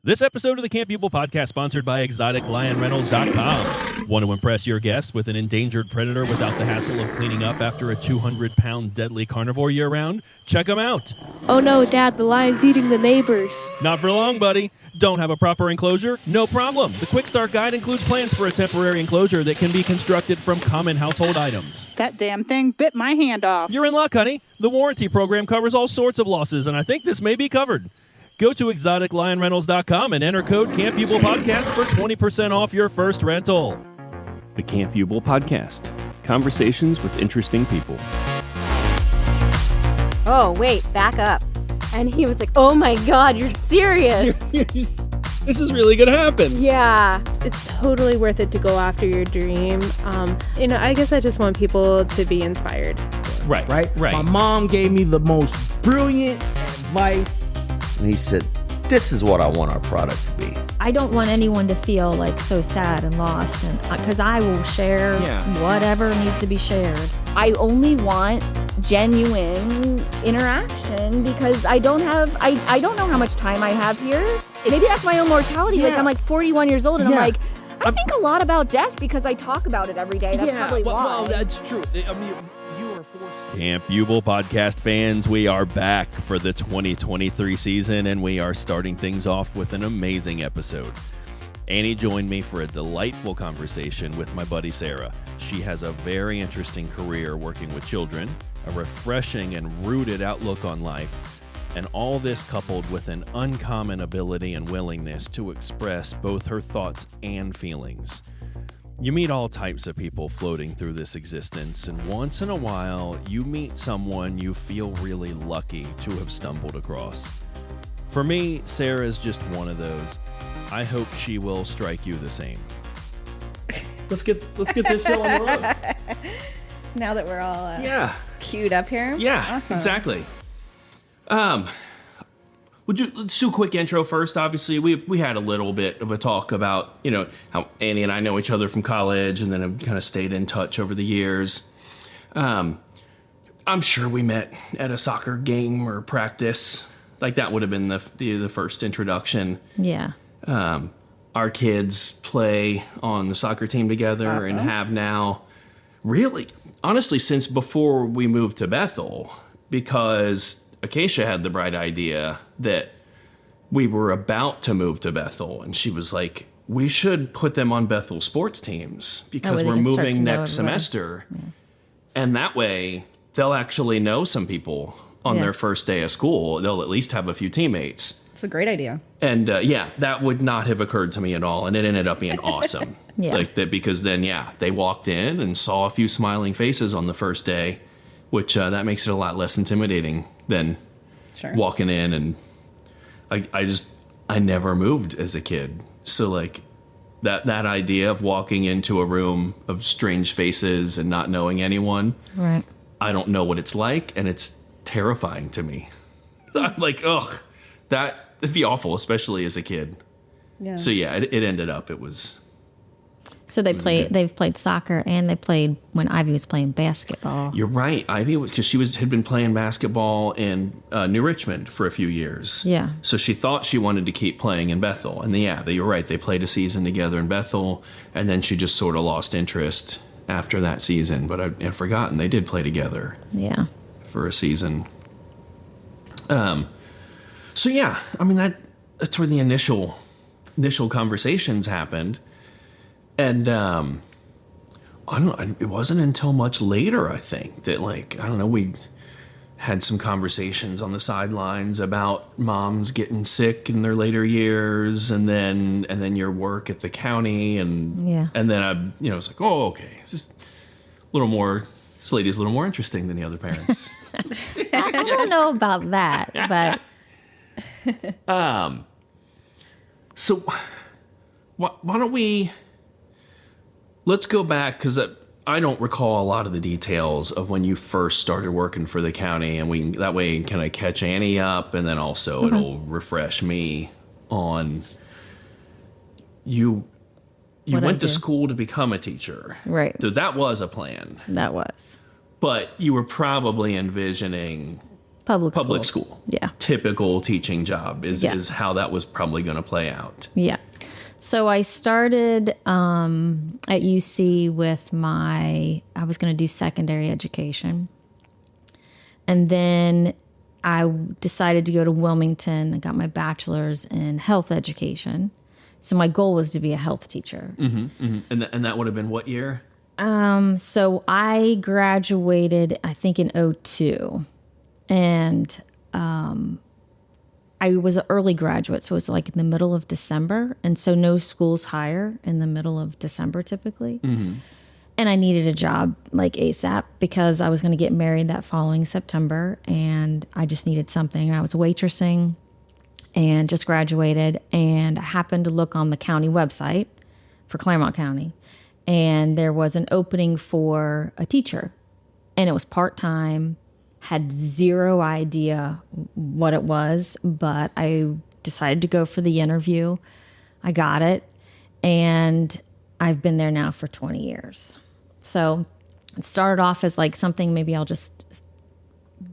This episode of the Camp People podcast sponsored by exoticlionrentals.com. Want to impress your guests with an endangered predator without the hassle of cleaning up after a 200-pound deadly carnivore year-round? Check them out. Oh no, Dad, the lion's eating the neighbors. Not for long, buddy. Don't have a proper enclosure? No problem. The Quick Start Guide includes plans for a temporary enclosure that can be constructed from common household items. That damn thing bit my hand off. You're in luck, honey. The warranty program covers all sorts of losses, and I think this may be covered. Go to exoticlionrentals.com and enter code CampUblePodcast for 20% off your first rental. The Camp Uble Podcast. Conversations with interesting people. Oh, wait, back up. And he was like, oh my God, you're serious. This is really going to happen. Yeah. It's totally worth it to go after your dream. I guess I just want people to be inspired. Right. My mom gave me the most brilliant advice. And he said, this is what I want our product to be. I don't want anyone to feel like so sad and lost, and because I will share whatever needs to be shared. I only want genuine interaction because I don't know how much time I have here. Maybe that's my own mortality. Like I'm like 41 years old and I'm like, I think a lot about death because I talk about it every day. That's probably why. Well, that's true. I mean, you are forced to. Camp Uble podcast fans, we are back for the 2023 season, and we are starting things off with an amazing episode. Annie joined me for a delightful conversation with my buddy Sarah. She has a very interesting career working with children, a refreshing and rooted outlook on life, and all this coupled with an uncommon ability and willingness to express both her thoughts and feelings. You meet all types of people floating through this existence, and once in a while, you meet someone you feel really lucky to have stumbled across. For me, Sarah is just one of those. I hope she will strike you the same. Let's get this hill on the road. Now that we're all queued up here. Yeah, awesome. Exactly. Let's do a quick intro first. Obviously, we had a little bit of a talk about, how Annie and I know each other from college and then have kind of stayed in touch over the years. I'm sure we met at a soccer game or practice. Like that would have been the first introduction. Yeah. Our kids play on the soccer team together and have now really, honestly, since before we moved to Bethel, because Acacia had the bright idea that we were about to move to Bethel, and she was like, we should put them on Bethel sports teams because we're moving next semester. Yeah. And that way they'll actually know some people on their first day of school. They'll at least have a few teammates. It's a great idea. And that would not have occurred to me at all. And it ended up being awesome. Like that, because then, they walked in and saw a few smiling faces on the first day, which that makes it a lot less intimidating than walking in. And I never moved as a kid. So like that idea of walking into a room of strange faces and not knowing anyone, right? I don't know what it's like. And it's terrifying to me. I'm like, ugh, that'd be awful, especially as a kid. Yeah. So it ended up, it was. So they've played soccer and they played when Ivy was playing basketball. You're right. Ivy, because she had been playing basketball in New Richmond for a few years. Yeah. So she thought she wanted to keep playing in Bethel. And you're right. They played a season together in Bethel. And then she just sort of lost interest after that season. But I'd forgotten they did play together. Yeah. For a season. I mean, that's where the initial conversations happened. And I don't know, it wasn't until much later, I think, that we had some conversations on the sidelines about moms getting sick in their later years, and then your work at the county, and then I was like, oh, okay, this lady's a little more interesting than the other parents. I don't know about that, but so why don't we? Let's go back, because I don't recall a lot of the details of when you first started working for the county, and that way can I catch Annie up, and then also it'll refresh me on you went to school to become a teacher. Right. So that was a plan. That was. But you were probably envisioning Public school. Yeah. Typical teaching job is how that was probably going to play out. Yeah. So I started at UC with I was going to do secondary education. And then I decided to go to Wilmington and got my bachelor's in health education. So my goal was to be a health teacher. Mm-hmm, mm-hmm. And that would have been what year? So I graduated, I think, in 2002. And I was an early graduate, so it was like in the middle of December. And so no schools hire in the middle of December typically. Mm-hmm. And I needed a job like ASAP because I was going to get married that following September. And I just needed something. I was waitressing and just graduated. And I happened to look on the county website for Claremont County. And there was an opening for a teacher. And it was part-time. Had zero idea what it was, but I decided to go for the interview. I got it, and I've been there now for 20 years. So it started off as like something maybe I'll just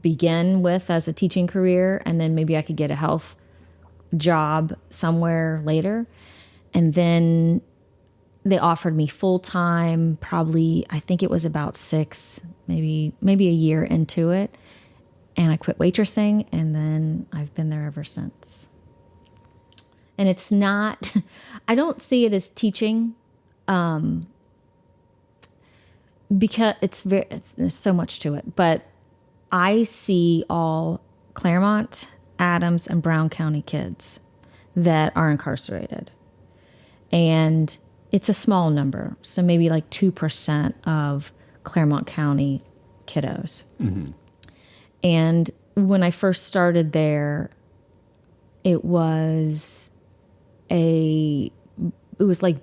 begin with as a teaching career, and then maybe I could get a health job somewhere later. And then they offered me full-time, probably, I think it was about maybe a year into it. And I quit waitressing, and then I've been there ever since. And it's not, I don't see it as teaching, because there's so much to it. But I see all Claremont, Adams, and Brown County kids that are incarcerated. And it's a small number, so maybe like 2% of Claremont County kiddos. Mm-hmm. And when I first started there, it was like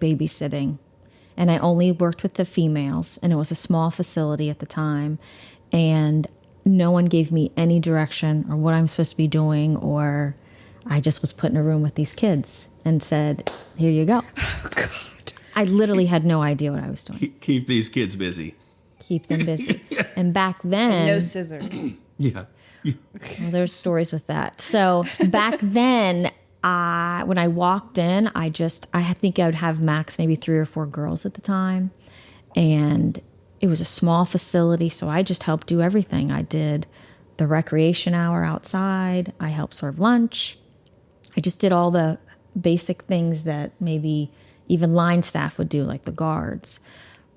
babysitting. And I only worked with the females, and it was a small facility at the time. And no one gave me any direction or what I'm supposed to be doing, or I just was put in a room with these kids and said, here you go. Oh, God. I literally had no idea what I was doing. Keep these kids busy. Keep them busy. And back then... And no scissors. Yeah. Well, there's stories with that. So back then, when I walked in, I think I would have max maybe 3 or 4 girls at the time. And it was a small facility, so I just helped do everything. I did the recreation hour outside. I helped serve lunch. I just did all the basic things that maybe even line staff would do, like the guards.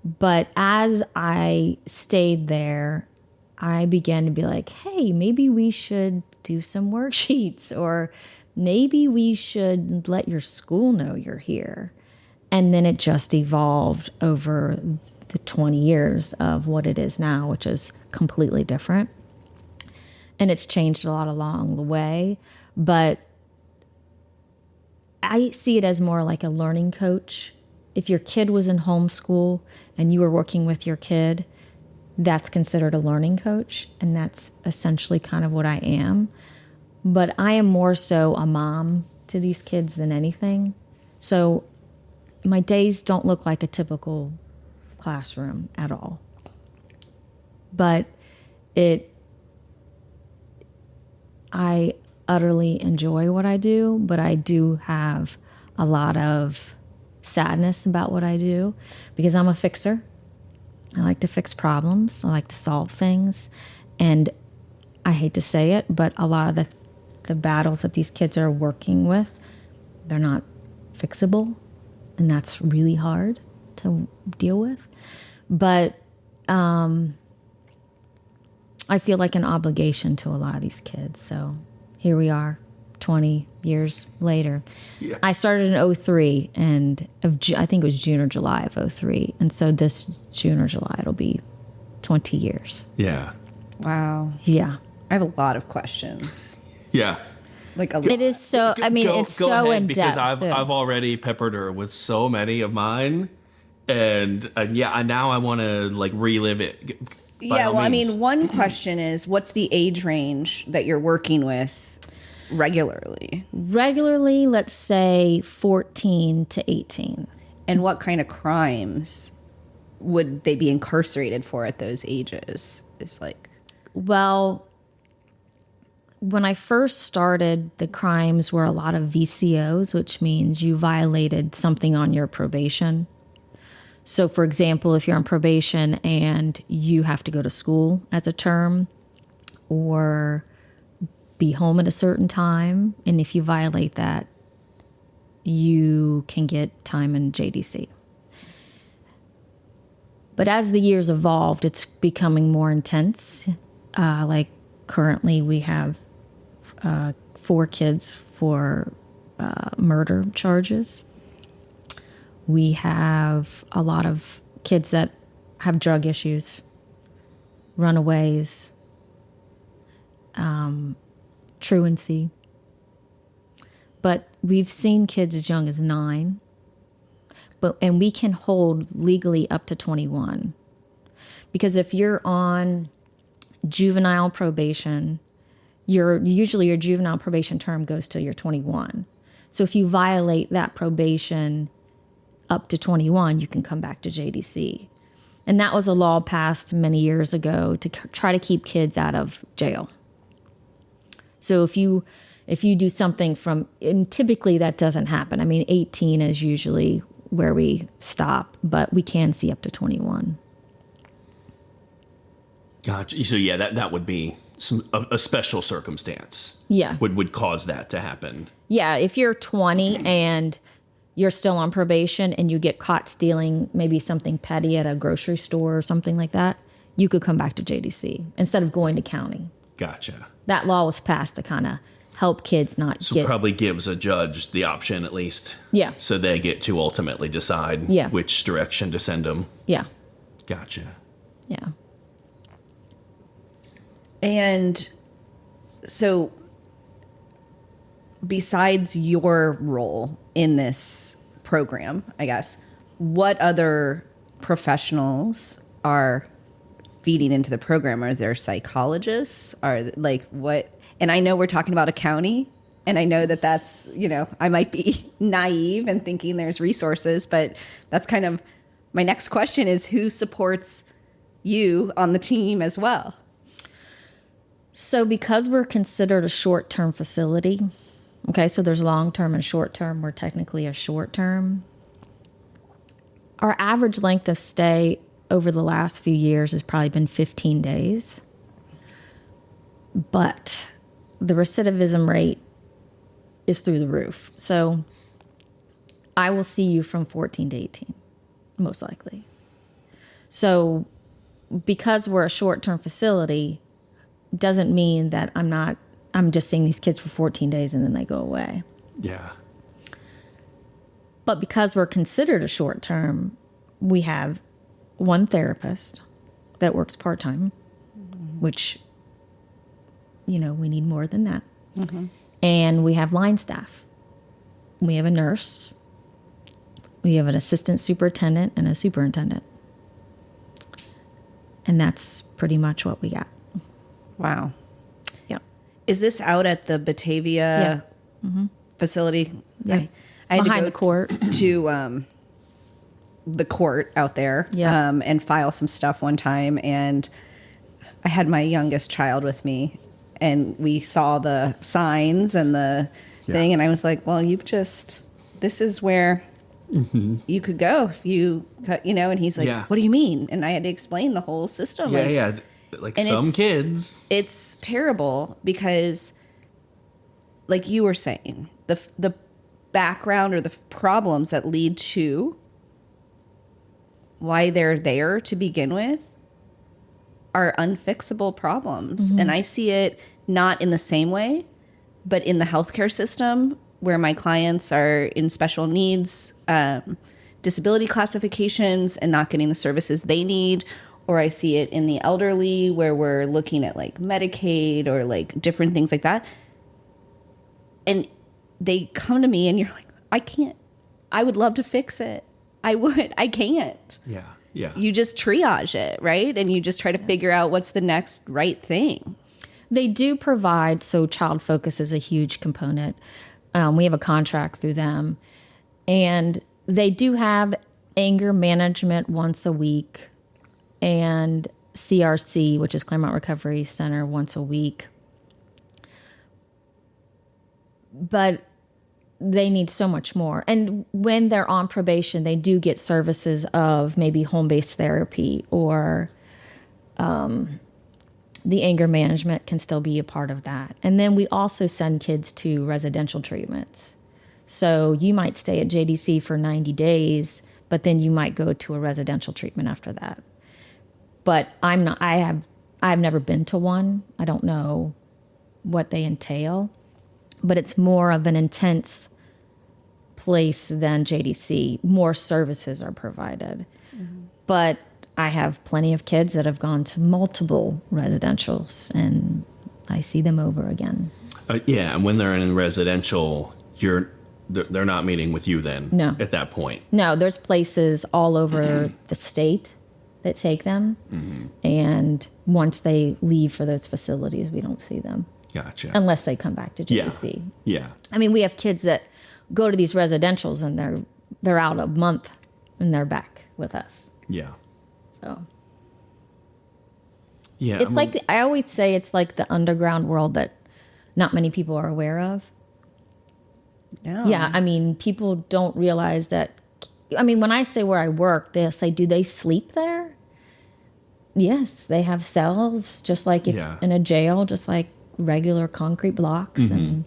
But as I stayed there, I began to be like, hey, maybe we should do some worksheets, or maybe we should let your school know you're here. And then it just evolved over the 20 years of what it is now, which is completely different. And it's changed a lot along the way. But I see it as more like a learning coach. If your kid was in homeschool and you were working with your kid, that's considered a learning coach, and that's essentially kind of what I am. But I am more so a mom to these kids than anything. So my days don't look like a typical classroom at all. But I utterly enjoy what I do, but I do have a lot of sadness about what I do because I'm a fixer. I like to fix problems. I like to solve things. And I hate to say it, but a lot of the battles that these kids are working with, they're not fixable. And that's really hard to deal with. But I feel like an obligation to a lot of these kids. So here we are, 20 years later. Yeah. I started in 2003, and I think it was June or July of 2003. And so this June or July, it'll be 20 years. Yeah. Wow. Yeah. I have a lot of questions. Yeah. It is so, it's so in depth. Because I've already peppered her with so many of mine. And now I want to relive it. Yeah, well, one question is, what's the age range that you're working with regularly? Regularly, let's say 14 to 18. And what kind of crimes would they be incarcerated for at those ages? Well, When I first started, the crimes were a lot of VCOs, which means you violated something on your probation. So, for example, if you're on probation and you have to go to school as a term or be home at a certain time, and if you violate that, you can get time in JDC. But as the years evolved, it's becoming more intense. Like currently we have 4 kids for murder charges. We have a lot of kids that have drug issues, runaways, truancy. But we've seen kids as young as 9, and we can hold legally up to 21. Because if you're on juvenile probation, usually your juvenile probation term goes till you're 21. So if you violate that probation up to 21, you can come back to JDC. And that was a law passed many years ago to try to keep kids out of jail. So if you do something and typically that doesn't happen. I mean, 18 is usually where we stop, but we can see up to 21. Gotcha. So yeah, that would be a special circumstance. Yeah. Would cause that to happen. Yeah, if you're 20 and you're still on probation and you get caught stealing maybe something petty at a grocery store or something like that, you could come back to JDC instead of going to county. Gotcha. That law was passed to kind of help kids not get... probably gives a judge the option at least. Yeah. So they get to ultimately decide which direction to send them. Yeah. Gotcha. Yeah. And so besides your role in this program, I guess, what other professionals are feeding into the program? Are there psychologists? Are like what? And I know we're talking about a county, and I know that that's, I might be naive and thinking there's resources, but that's kind of my next question is who supports you on the team as well? So because we're considered a short-term facility, okay, so there's long-term and short-term. We're technically a short-term. Our average length of stay over the last few years has probably been 15 days. But the recidivism rate is through the roof. So I will see you from 14 to 18, most likely. So because we're a short-term facility, doesn't mean that I'm just seeing these kids for 14 days and then they go away. Yeah. But because we're considered a short term, we have one therapist that works part-time, which, we need more than that. Mm-hmm. And we have line staff. We have a nurse. We have an assistant superintendent and a superintendent. And that's pretty much what we got. Wow. Yeah. Is this out at the Batavia facility? Yeah. I had behind to the go court to the court out there and file some stuff one time. And I had my youngest child with me, and we saw the signs and the thing. And I was like, well, this is where you could go if you, and he's like, what do you mean? And I had to explain the whole system. Like some kids. It's terrible because, like you were saying, the background or the problems that lead to why they're there to begin with are unfixable problems. Mm-hmm. And I see it not in the same way, but in the healthcare system where my clients are in special needs, disability classifications and not getting the services they need. Or I see it in the elderly where we're looking at like Medicaid or like different things like that. And they come to me and you're like, I can't. I would love to fix it. I can't. Yeah. Yeah. You just triage it, right? And you just try to figure out what's the next right thing. They do provide, so Child Focus is a huge component. We have a contract through them. And they do have anger management once a week and CRC, which is Claremont Recovery Center, once a week. but they need so much more. And when they're on probation, they do get services of maybe home-based therapy, or the anger management can still be a part of that. And then we also send kids to residential treatments. So you might stay at JDC for 90 days, but then you might go to a residential treatment after that. But I've never been to one. I don't know what they entail, but it's more of an intense place than JDC. More services are provided. Mm-hmm. But I have plenty of kids that have gone to multiple residentials, and I see them over again. And when they're in residential, they're not meeting with you then. No. At that point. No, there's places all over the state that take them, and once they leave for those facilities, we don't see them. Gotcha. Unless they come back to JDC. Yeah. I mean, we have kids that go to these residentials and they're out a month and they're back with us. Yeah. So. Yeah. It's I always say it's like the underground world that not many people are aware of. Yeah. Yeah. I mean, people don't realize that. I mean, when I say where I work, they'll say, do they sleep there? Yes, they have cells, just like if in a jail, just like regular concrete blocks. And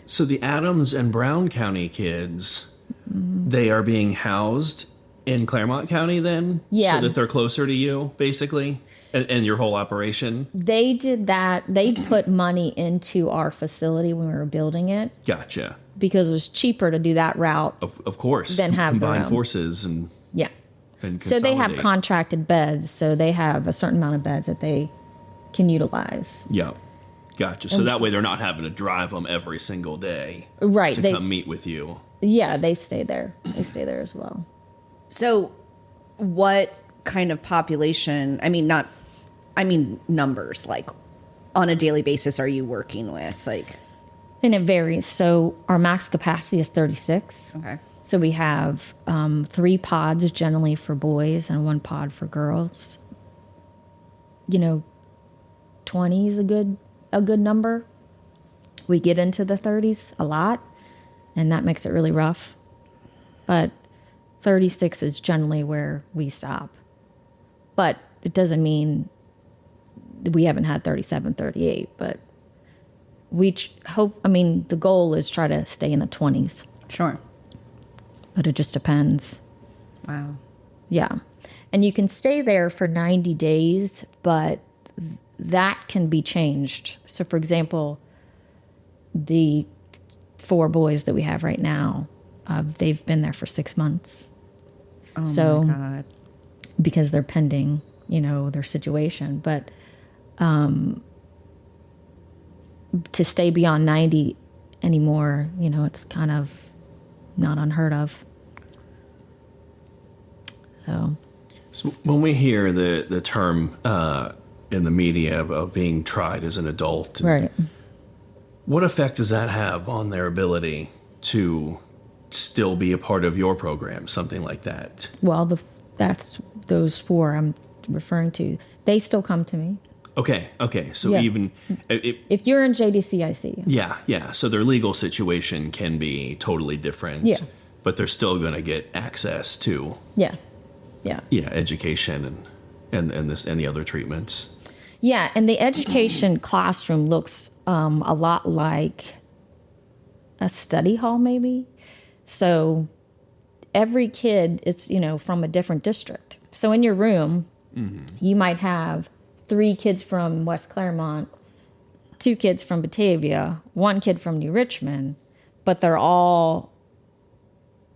so the Adams and Brown County kids, they are being housed in Claremont County then? Yeah. So that they're closer to you, basically, and your whole operation? They did that. They put money into our facility when we were building it. Gotcha. Because it was cheaper to do that route. Of course. Than have combined forces and so they have contracted beds. So they have a certain amount of beds that they can utilize. Yeah. Gotcha. So that way they're not having to drive them every single day. Right. To come meet with you. Yeah, they stay there. They stay there as well. So what kind of population, I mean numbers, like on a daily basis are you working with? And it varies. So our max capacity is 36. Okay. So we have 3 pods generally for boys and 1 pod for girls. 20 is a good number. We get into the 30s a lot, and that makes it really rough. But 36 is generally where we stop. But it doesn't mean we haven't had 37, 38, but we hope, the goal is try to stay in the 20s. Sure. But it just depends. Wow. Yeah. And you can stay there for 90 days, but that can be changed. So, for example, the 4 boys that we have right now, they've been there for 6 months. Oh, my God. Because they're pending, their situation. But to stay beyond 90 anymore, it's kind of not unheard of. So when we hear the term in the media of being tried as an adult, right? What effect does that have on their ability to still be a part of your program, something like that? Well, that's those 4 I'm referring to. They still come to me. Okay. So even if you're in JDC, I see you. Yeah. So their legal situation can be totally different. Yeah. But they're still going to get access to. Yeah. Education and the other treatments. Yeah, and the education classroom looks a lot like a study hall, maybe. So every kid is, from a different district. So in your room, you might have 3 kids from West Claremont, 2 kids from Batavia, 1 kid from New Richmond, but they're all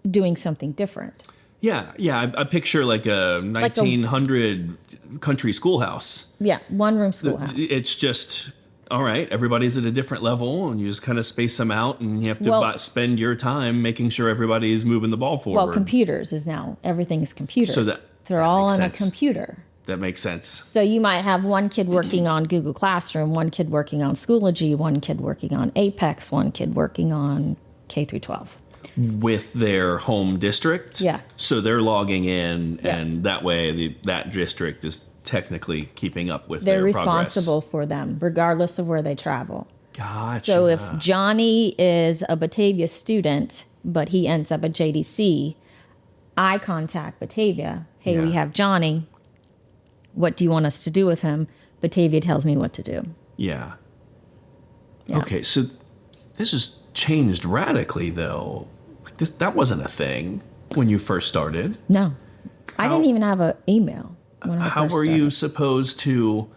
doing something different. Yeah. I picture like a 1900 country schoolhouse. Yeah, 1-room schoolhouse. It's just, all right, everybody's at a different level, and you just kind of space them out, and you have to spend your time making sure everybody's moving the ball forward. Well, computers is now, everything's computers. So they're all on a computer. That makes sense. So you might have 1 kid working on Google Classroom, 1 kid working on Schoology, 1 kid working on Apex, 1 kid working on K through 12. With their home district? Yeah. So they're logging in, and that way that district is technically keeping up with their progress. They're responsible for them, regardless of where they travel. Gotcha. So if Johnny is a Batavia student, but he ends up at JDC, I contact Batavia. Hey, we have Johnny. What do you want us to do with him? Batavia tells me what to do. Yeah. Okay, so this has changed radically, though. That wasn't a thing when you first started. No. I didn't even have an email when I How first were started. you supposed to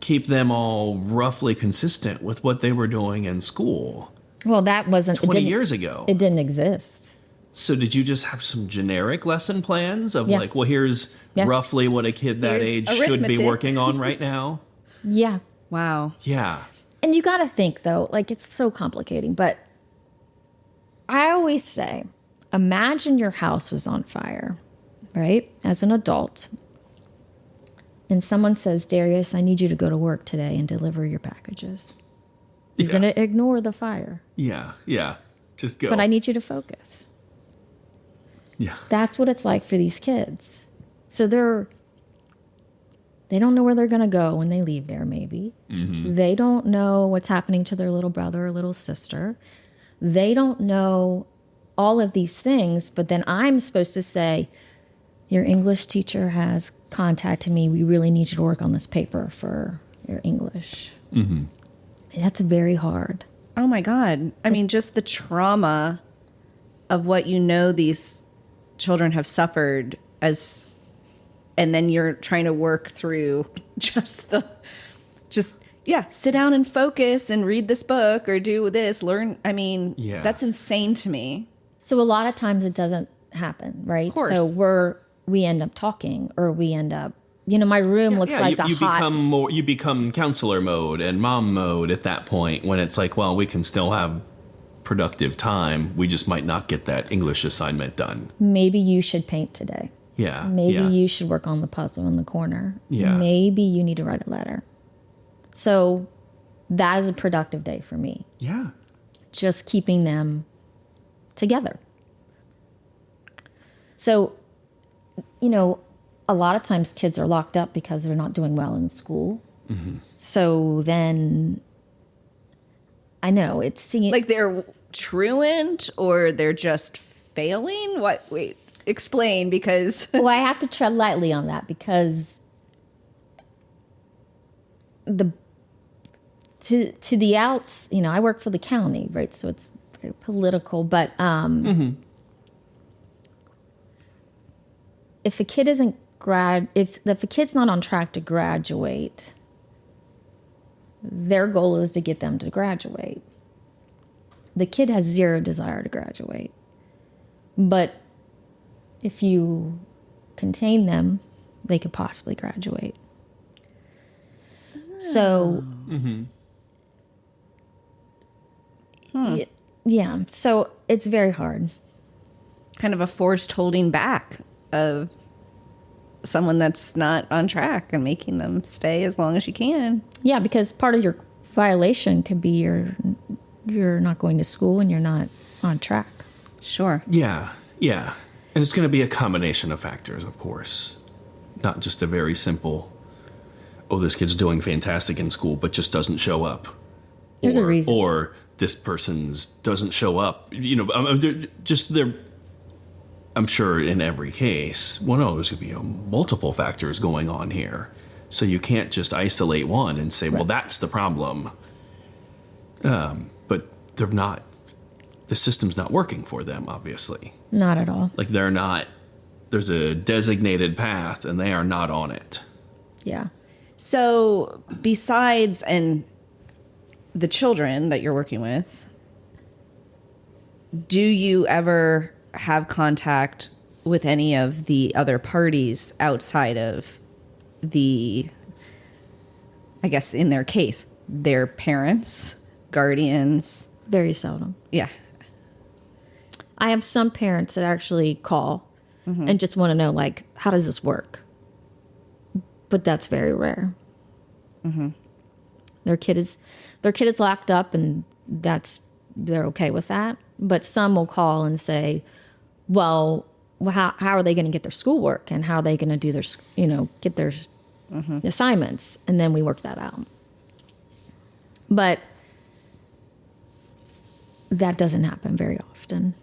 keep them all roughly consistent with what they were doing in school Well, that wasn't 20 years ago? It didn't exist. So did you just have some generic lesson plans of Yeah. like, well, here's roughly what a kid that Here's age should be arithmetic. working on right now? Yeah. Wow. Yeah. And you got to think, though, like it's so complicating. But I always say, imagine your house was on fire, right? As an adult. And someone says, Darius, I need you to go to work today and deliver your packages. You're going to ignore the fire. Yeah. Yeah. Just go. But I need you to focus. Yeah. That's what it's like for these kids. So they don't know where they're going to go when they leave there, maybe. Mm-hmm. They don't know what's happening to their little brother or little sister. They don't know all of these things, but then I'm supposed to say, your English teacher has contacted me. We really need you to work on this paper for your English. Mm-hmm. That's very hard. Oh my God. I mean, just the trauma of what these children have suffered and then you're trying to work through sit down and focus and read this book or do this, learn. I mean, that's insane to me. So a lot of times it doesn't happen, right? Of course. So we end up talking, or we end up, my room looks like you become counselor mode and mom mode at that point when it's like, well, we can still have productive time. We just might not get that English assignment done. Maybe you should paint today. Yeah. Maybe you should work on the puzzle in the corner. Yeah. Maybe you need to write a letter. So that is a productive day for me. Yeah. Just keeping them together. So, a lot of times kids are locked up because they're not doing well in school. Mm-hmm. So then I know it's like they're truant or they're just failing. What? Wait, explain, because well, I have to tread lightly on that because to the outs, I work for the county, right? So it's very political, but if a kid if a kid's not on track to graduate, their goal is to get them to graduate. The kid has zero desire to graduate. But if you contain them, they could possibly graduate. So, so it's very hard. Kind of a forced holding back of someone that's not on track and making them stay as long as you can. Yeah, because part of your violation could be you're not going to school and you're not on track. Sure. Yeah, yeah. And it's going to be a combination of factors, of course. Not just a very simple, oh, this kid's doing fantastic in school, but just doesn't show up. There's a reason. Or this person's doesn't show up. I'm sure in every case, there's going to be multiple factors going on here. So you can't just isolate one and say, well, that's the problem. But they're not, the system's not working for them, obviously. Not at all. Like there's a designated path and they are not on it. Yeah. So besides the children that you're working with, do you ever have contact with any of the other parties outside of I guess in their case, their parents, guardians? Very seldom. Yeah. I have some parents that actually call and just want to know, like, how does this work? But that's very rare. Mm-hmm. Their kid is locked up, and they're okay with that. But some will call and say, well, how are they going to get their schoolwork, and how are they going to do their, get their assignments? And then we work that out. But that doesn't happen very often.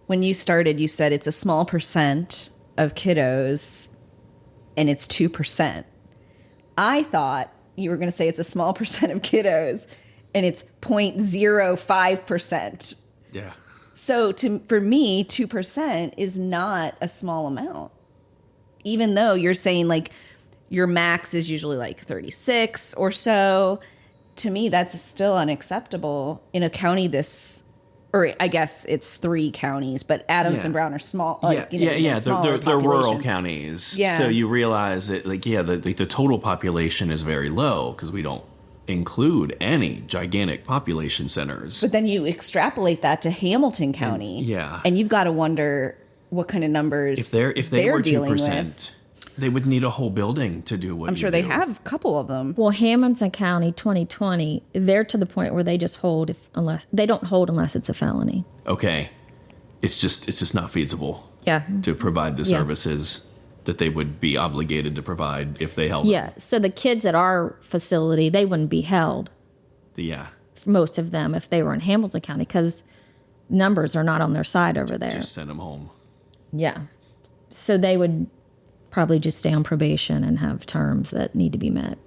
When you started, you said it's a small percent of kiddos and it's 2%. I thought you were going to say it's a small percent of kiddos and it's 0.05%. Yeah. So for me, 2% is not a small amount. Even though you're saying like your max is usually like 36 or so, to me, that's still unacceptable in a county or I guess it's 3 counties, but Adams and Brown are small. They're rural counties. Yeah. So you realize that, the total population is very low because we don't include any gigantic population centers. But then you extrapolate that to Hamilton County. And you've got to wonder what kind of numbers if they were 2%. They would need a whole building to do what I'm sure they have a couple of them. Well, Hamilton County 2020, they're to the point where they just hold unless it's a felony. Okay. It's just not feasible. Yeah. To provide the services that they would be obligated to provide if they held Yeah. So the kids at our facility, they wouldn't be held. Yeah. Most of them if they were in Hamilton County because numbers are not on their side over there. Just send them home. Yeah. So they would probably just stay on probation and have terms that need to be met.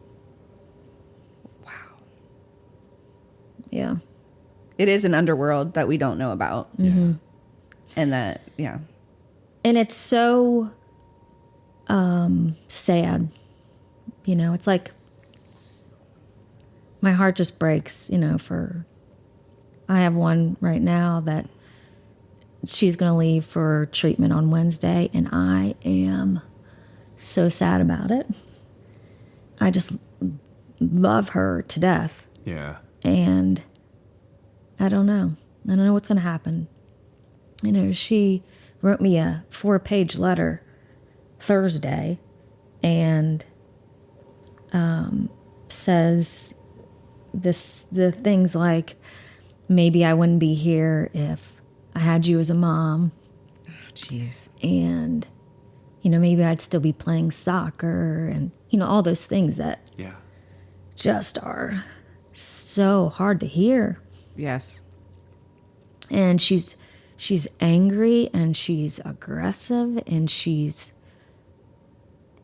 Wow. Yeah. It is an underworld that we don't know about. Mm-hmm. And that, yeah. And it's so sad. It's like my heart just breaks, I have one right now that she's going to leave for treatment on Wednesday, and I am so sad about it. I just love her to death. Yeah. And I don't know. I don't know what's going to happen. She wrote me a 4-page letter Thursday and says the things like, maybe I wouldn't be here if I had you as a mom. Oh, jeez. And maybe I'd still be playing soccer and, all those things that just are so hard to hear. Yes. And she's angry and she's aggressive and she's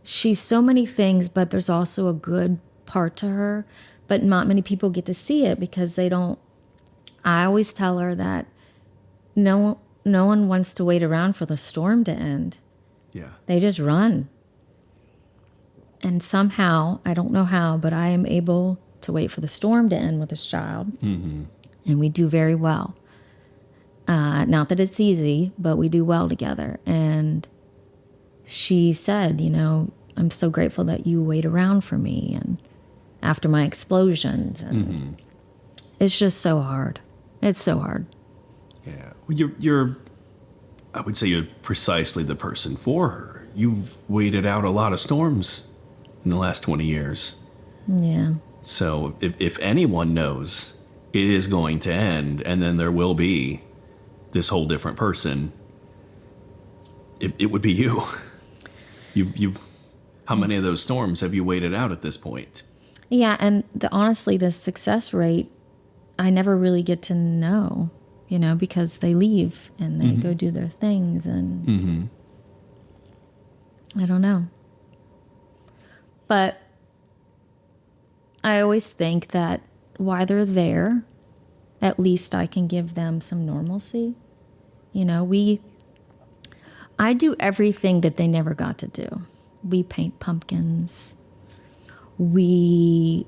so many things, but there's also a good part to her, but not many people get to see it because they don't. I always tell her that no one wants to wait around for the storm to end. Yeah. They just run. And somehow, I don't know how, but I am able to wait for the storm to end with this child. Mm-hmm. And we do very well. Not that it's easy, but we do well together. And she said, I'm so grateful that you wait around for me and after my explosions. And it's just so hard. It's so hard. Yeah. Well, I would say you're precisely the person for her. You've waited out a lot of storms in the last 20 years. Yeah. So if anyone knows it is going to end and then there will be this whole different person, it would be you. You how many of those storms have you waited out at this point? Yeah, and honestly, the success rate, I never really get to know, because they leave and they go do their things, and I don't know. But I always think that while they're there, at least I can give them some normalcy. I do everything that they never got to do. We paint pumpkins. We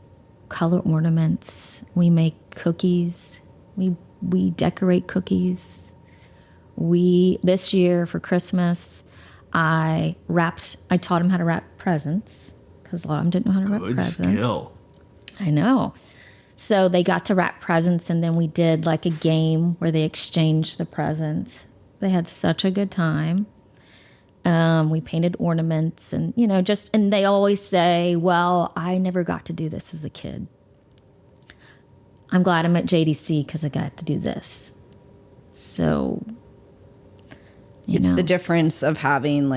color ornaments. We make cookies. We decorate cookies. This year for Christmas, I taught them how to wrap presents because a lot of them didn't know how to wrap presents. Good skill. I know. So they got to wrap presents, and then we did like a game where they exchanged the presents. They had such a good time. We painted ornaments and, and they always say, well, I never got to do this as a kid. I'm glad I'm at JDC because I got to do this. So, it's the difference of having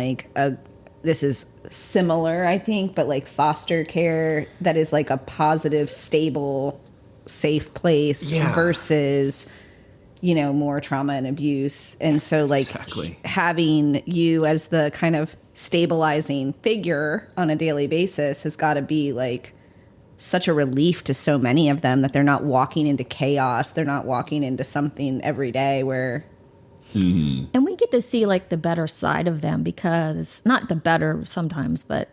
this is similar, I think, but like foster care that is like a positive, stable safe place versus, you know, more trauma and abuse. And so like having you as the kind of stabilizing figure on a daily basis has got to be like such a relief to so many of them, that they're not walking into chaos. They're not walking into something every day where... And we get to see like the better side of them, because not the better sometimes, but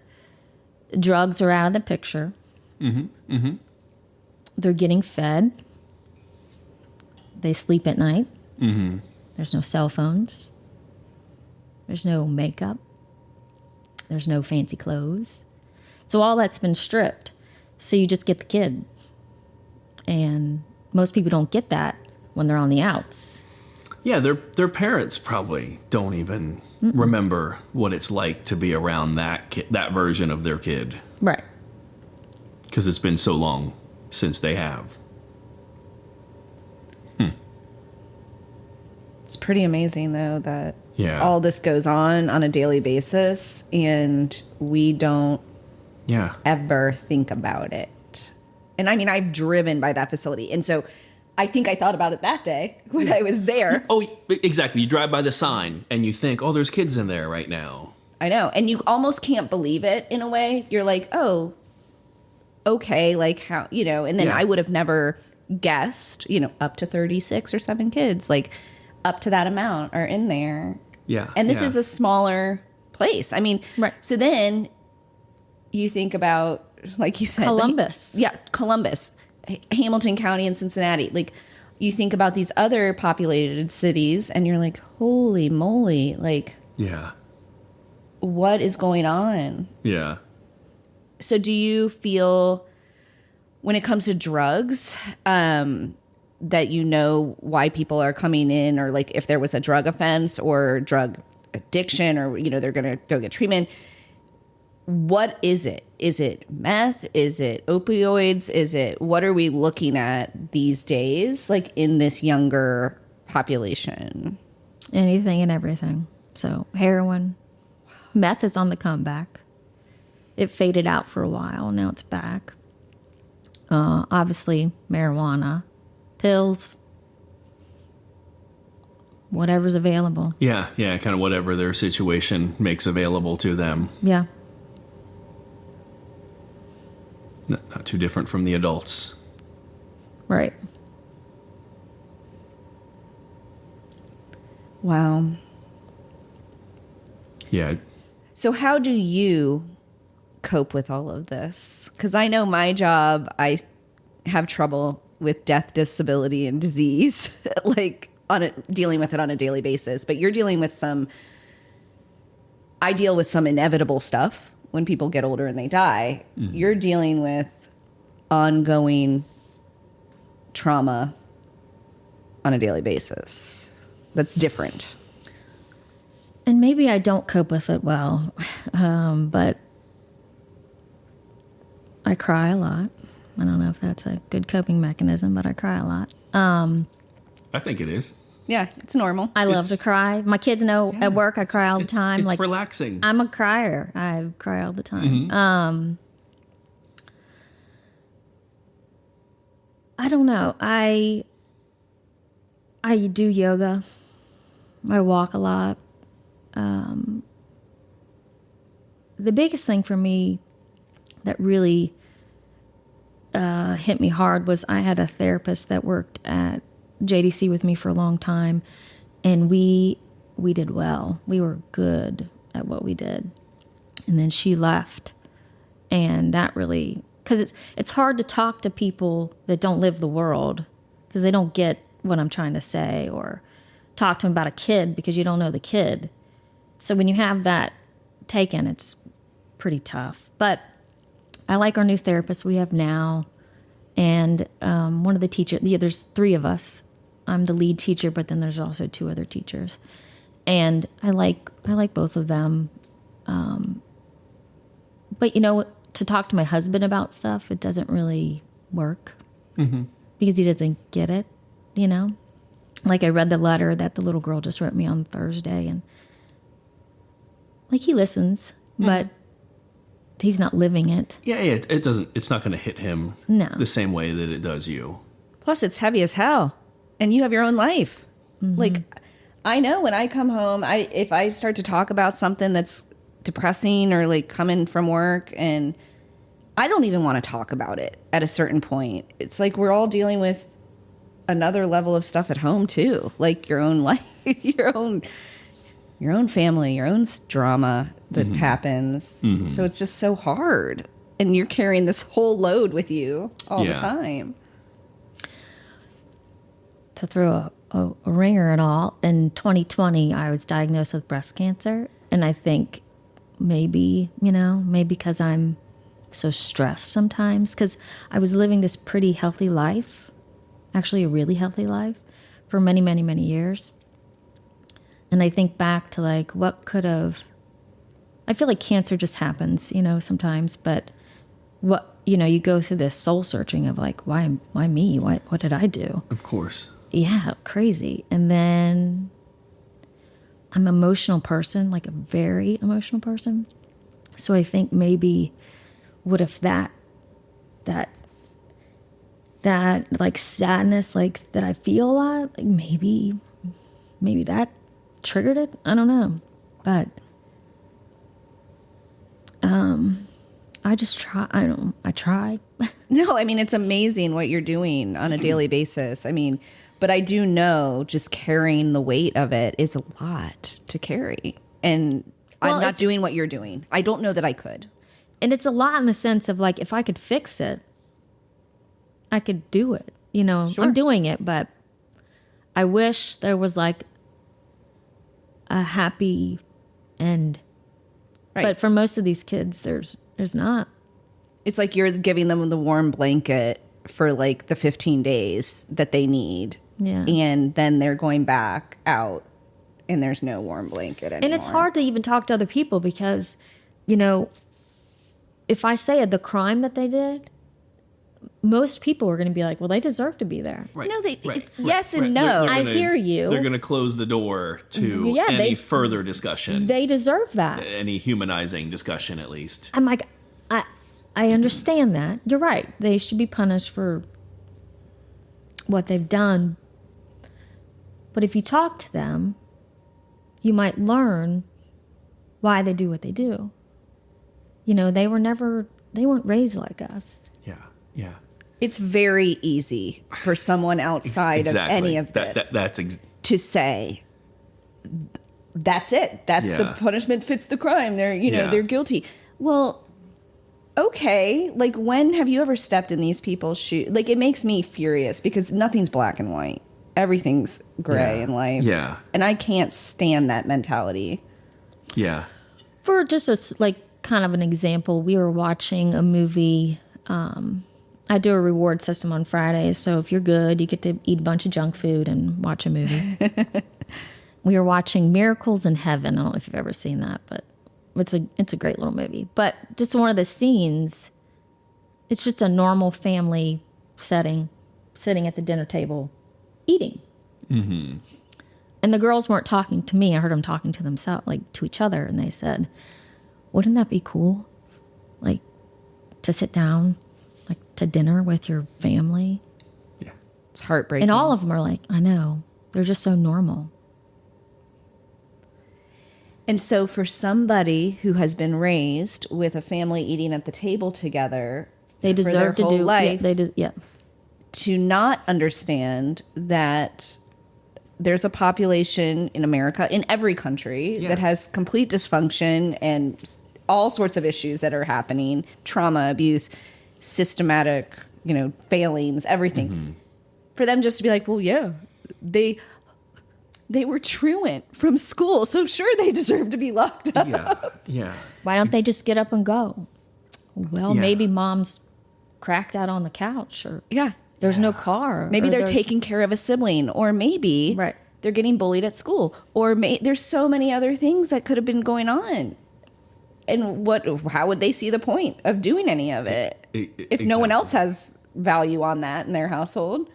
drugs are out of the picture. They're getting fed. They sleep at night. There's no cell phones. There's no makeup. There's no fancy clothes. So all that's been stripped. So you just get the kid. And most people don't get that when they're on the outs. Yeah, their parents probably don't even remember what it's like to be around that version of their kid. Right. Because it's been so long since they have. It's pretty amazing, though, that all this goes on a daily basis, and we don't ever think about it. And I mean, I've driven by that facility, and so I think I thought about it that day when I was there. Oh, exactly. You drive by the sign, and you think, oh, there's kids in there right now. I know, and you almost can't believe it in a way. You're like, oh, okay, like how, you know, and then I would have never guessed, you know, up to 36 or 7 kids, like up to that amount are in there. Yeah. And this is a smaller place. I mean, so then you think about, like you said, Columbus. Columbus, Hamilton County and Cincinnati. Like you think about these other populated cities and you're like, holy moly, like, what is going on? Yeah. So do you feel when it comes to drugs, that you know why people are coming in, or like if there was a drug offense or drug addiction, or, you know, they're going to go get treatment? What is it? Is it meth? Is it opioids? What are we looking at these days, like in this younger population? Anything and everything. So heroin, meth is on the comeback. It faded out for a while. Now it's back. Obviously, marijuana, pills, whatever's available. Yeah, kind of whatever their situation makes available to them. Yeah. Not too different from the adults. Right. Wow. Yeah. So how do you cope with all of this? Because I know my job, I have trouble with death, disability, and disease, like dealing with it on a daily basis. But you're dealing with I deal with some inevitable stuff when people get older and they die. You're dealing with ongoing trauma on a daily basis. That's different. And maybe I don't cope with it well, but I cry a lot. I don't know if that's a good coping mechanism, but I cry a lot. I think it is. Yeah, it's normal. I love to cry. My kids know at work I cry all the time. It's like relaxing. I'm a crier. I cry all the time. I don't know. I do yoga. I walk a lot. The biggest thing for me that really hit me hard was I had a therapist that worked at JDC with me for a long time, and we did well. We were good at what we did. And then she left, and that really, because it's hard to talk to people that don't live the world, because they don't get what I'm trying to say, or talk to them about a kid because you don't know the kid. So when you have that taken, it's pretty tough. But I like our new therapist we have now. And one of the teachers, there's 3 of us. I'm the lead teacher, but then there's also 2 other teachers. And I like both of them. But, you know, to talk to my husband about stuff, it doesn't really work. Because he doesn't get it, you know? Like I read the letter that the little girl just wrote me on Thursday, and like he listens, but he's not living it. Yeah, it doesn't. It's not going to hit him the same way that it does you. Plus, it's heavy as hell, and you have your own life. Like, I know when I come home, if I start to talk about something that's depressing or like coming from work, and I don't even want to talk about it at a certain point. It's like we're all dealing with another level of stuff at home too, like your own life, your own family, your own drama that happens. So it's just so hard, and you're carrying this whole load with you all the time. To throw a ringer and all, in 2020, I was diagnosed with breast cancer. And I think maybe because I'm so stressed sometimes, because I was living this pretty healthy life, actually a really healthy life, for many, many, many years. And I think back to like, what could have, I feel like cancer just happens, sometimes, but what, you go through this soul searching of like, why me? What did I do? Of course. Yeah, crazy. And then I'm an emotional person, like a very emotional person. So I think maybe what if that like sadness, like that I feel a lot, like maybe that triggered it. I don't know. But I just try. I try. No, I mean, it's amazing what you're doing on a daily basis. I mean, but I do know just carrying the weight of it is a lot to carry. And I'm not doing what you're doing. I don't know that I could. And it's a lot in the sense of like, if I could fix it, I could do it. Sure. I'm doing it, but I wish there was like a happy end. Right. But for most of these kids, there's not. It's like you're giving them the warm blanket for like the 15 days that they need. Yeah. And then they're going back out and there's no warm blanket anymore. And it's hard to even talk to other people because, if I say the crime that they did, most people are going to be like, well, they deserve to be there. Right. No, right. Yes and no. I hear you. They're going to close the door to any further discussion. They deserve that. Any humanizing discussion, at least. I'm like, I understand that. You're right. They should be punished for what they've done. But if you talk to them, you might learn why they do what they do. They weren't raised like us. Yeah. It's very easy for someone outside of any of this to say, that's it. That's the punishment fits the crime. They're guilty. Well, okay. Like, when have you ever stepped in these people's shoes? Like, it makes me furious because nothing's black and white. Everything's gray in life. Yeah. And I can't stand that mentality. Yeah. For just kind of an example, we were watching a movie. I do a reward system on Fridays, so if you're good, you get to eat a bunch of junk food and watch a movie. We were watching Miracles in Heaven. I don't know if you've ever seen that, but it's a great little movie. But just one of the scenes, it's just a normal family setting, sitting at the dinner table, eating. Mm-hmm. And the girls weren't talking to me. I heard them talking to themselves, like to each other, and they said, "Wouldn't that be cool, like to sit down, like to dinner with your family?" Yeah, it's heartbreaking. And all of them are like, "I know." They're just so normal. And so for somebody who has been raised with a family eating at the table together, they deserve to do life. To not understand that there's a population in America, in every country, that has complete dysfunction and all sorts of issues that are happening, trauma, abuse, systematic, failings, everything. Mm-hmm. For them just to be like, well, yeah, they were truant from school, so sure they deserve to be locked up. Yeah. Why don't they just get up and go? Well, maybe mom's cracked out on the couch, or there's no car. Maybe they're taking care of a sibling, or maybe they're getting bullied at school, or there's so many other things that could have been going on. And how would they see the point of doing any of it if no one else has value on that in their household?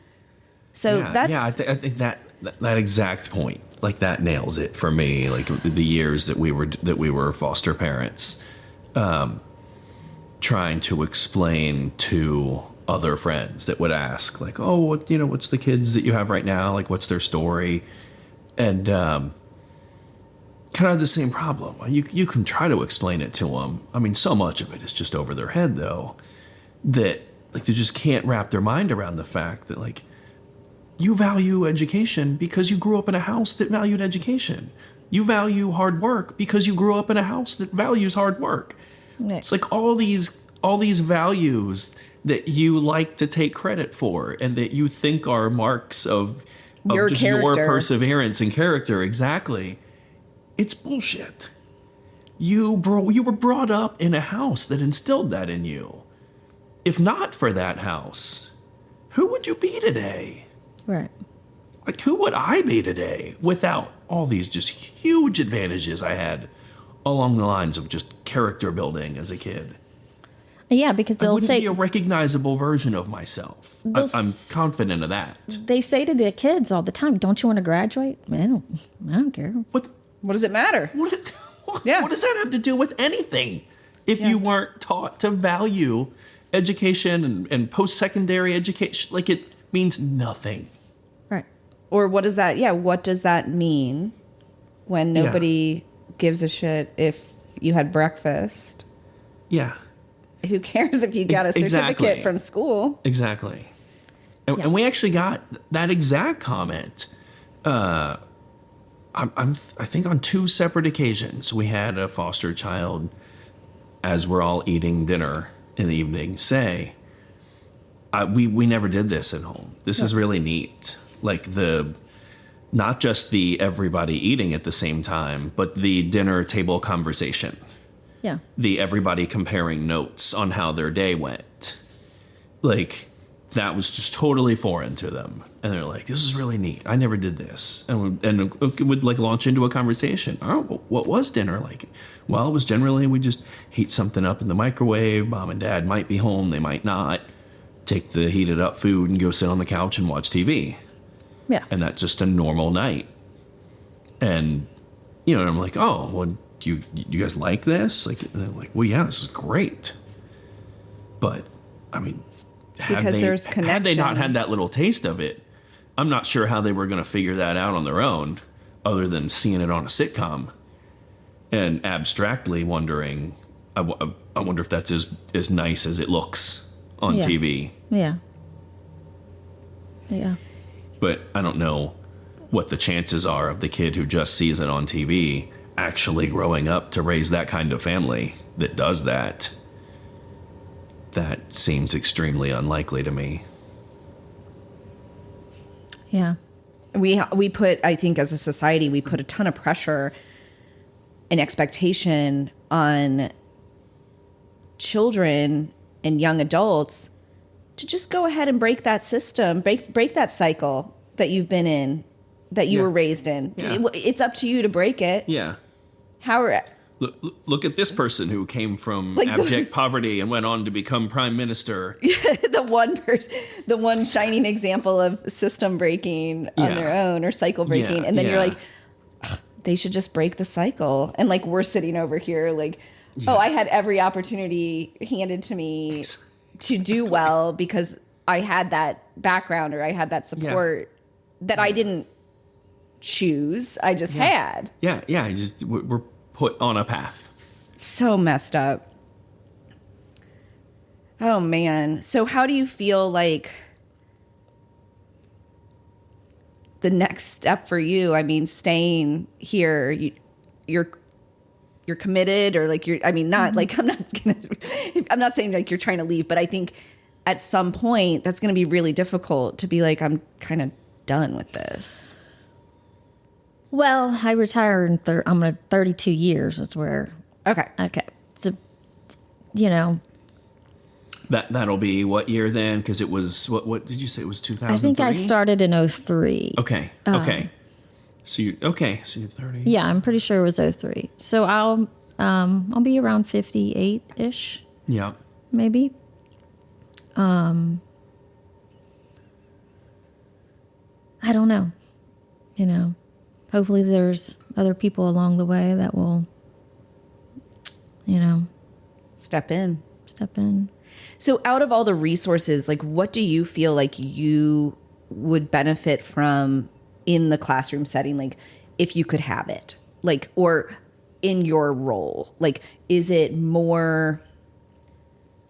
So I think that exact point, like, that nails it for me. Like, the years that we were foster parents, trying to explain to other friends that would ask, like, oh, what's the kids that you have right now? Like, what's their story? And kind of the same problem. You can try to explain it to them. I mean, so much of it is just over their head, though, that like they just can't wrap their mind around the fact that like you value education because you grew up in a house that valued education. You value hard work because you grew up in a house that values hard work. It's like all these values that you like to take credit for and that you think are marks of your just character. Your perseverance and character. Exactly. It's bullshit. You were brought up in a house that instilled that in you. If not for that house, who would you be today? Right. Like, who would I be today without all these just huge advantages I had along the lines of just character building as a kid? Yeah, because I they'll wouldn't say be a recognizable version of myself. I'm confident of that. they say to their kids all the time, "Don't you want to graduate?" Man, I don't care. What does it matter? What does that have to do with anything? If you weren't taught to value education and post-secondary education, like it means nothing. Right. Or what does that mean when nobody gives a shit if you had breakfast? Yeah. Who cares if you got a certificate from school? Exactly. And we actually got that exact comment. I think on 2 separate occasions, we had a foster child, as we're all eating dinner in the evening, say, we never did this at home. This is really neat. Like not just the everybody eating at the same time, but the dinner table conversation. Yeah. The everybody comparing notes on how their day went. Like, that was just totally foreign to them. And they're like, this is really neat. I never did this. And it would like launch into a conversation. Oh, what was dinner like? Well, it was generally we just heat something up in the microwave. Mom and dad might be home. They might not. Take the heated up food and go sit on the couch and watch TV. Yeah. And that's just a normal night. And, I'm like, oh, well, do you guys like this? Like, and they're like, well, yeah, this is great. But, I mean, there's connection. Had they not had that little taste of it, I'm not sure how they were going to figure that out on their own, other than seeing it on a sitcom and abstractly wondering, I wonder if that's as nice as it looks on TV. Yeah. Yeah. But I don't know what the chances are of the kid who just sees it on TV actually growing up to raise that kind of family that does that. That seems extremely unlikely to me. Yeah. We put, I think as a society, we put a ton of pressure and expectation on children and young adults to just go ahead and break that system, break that cycle that you've been in, that you were raised in. Yeah. It's up to you to break it. Yeah. How Look at this person who came from abject poverty and went on to become prime minister. the one shining example of system breaking on their own or cycle breaking. And then you're like, they should just break the cycle. And like, we're sitting over here like, oh, I had every opportunity handed to me to do well because I had that background or I had that support that I didn't choose. I just had. Yeah. We're put on a path. So messed up. Oh, man. So how do you feel like the next step for you? I mean, staying here, you're committed or like not like, I'm not saying like you're trying to leave, but I think at some point that's going to be really difficult to be like, I'm kind of done with this. Well, I retire in 32 years is where. Okay. So, That'll be what year then? Because it was, what did you say? It was 2003? I think I started in 03. Okay. So you're 30. Yeah, I'm pretty sure it was 03. So I'll be around 58-ish. Yeah. Maybe. I don't know. Hopefully there's other people along the way that will, step in. So out of all the resources, like what do you feel like you would benefit from in the classroom setting? Like if you could have it, like, or in your role, like, is it more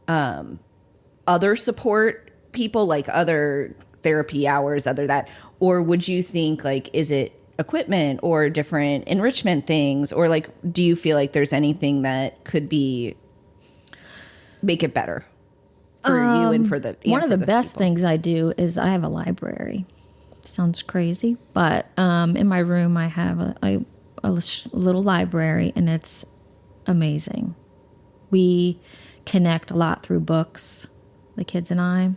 other support people, like other therapy hours, other that, or would you think like, is it equipment or different enrichment things, or like, do you feel like there's anything that could be make it better for you and for the one of the best people? things I do is I have a library. Sounds crazy, but in my room I have a little library, and it's amazing. We connect a lot through books, the kids and I,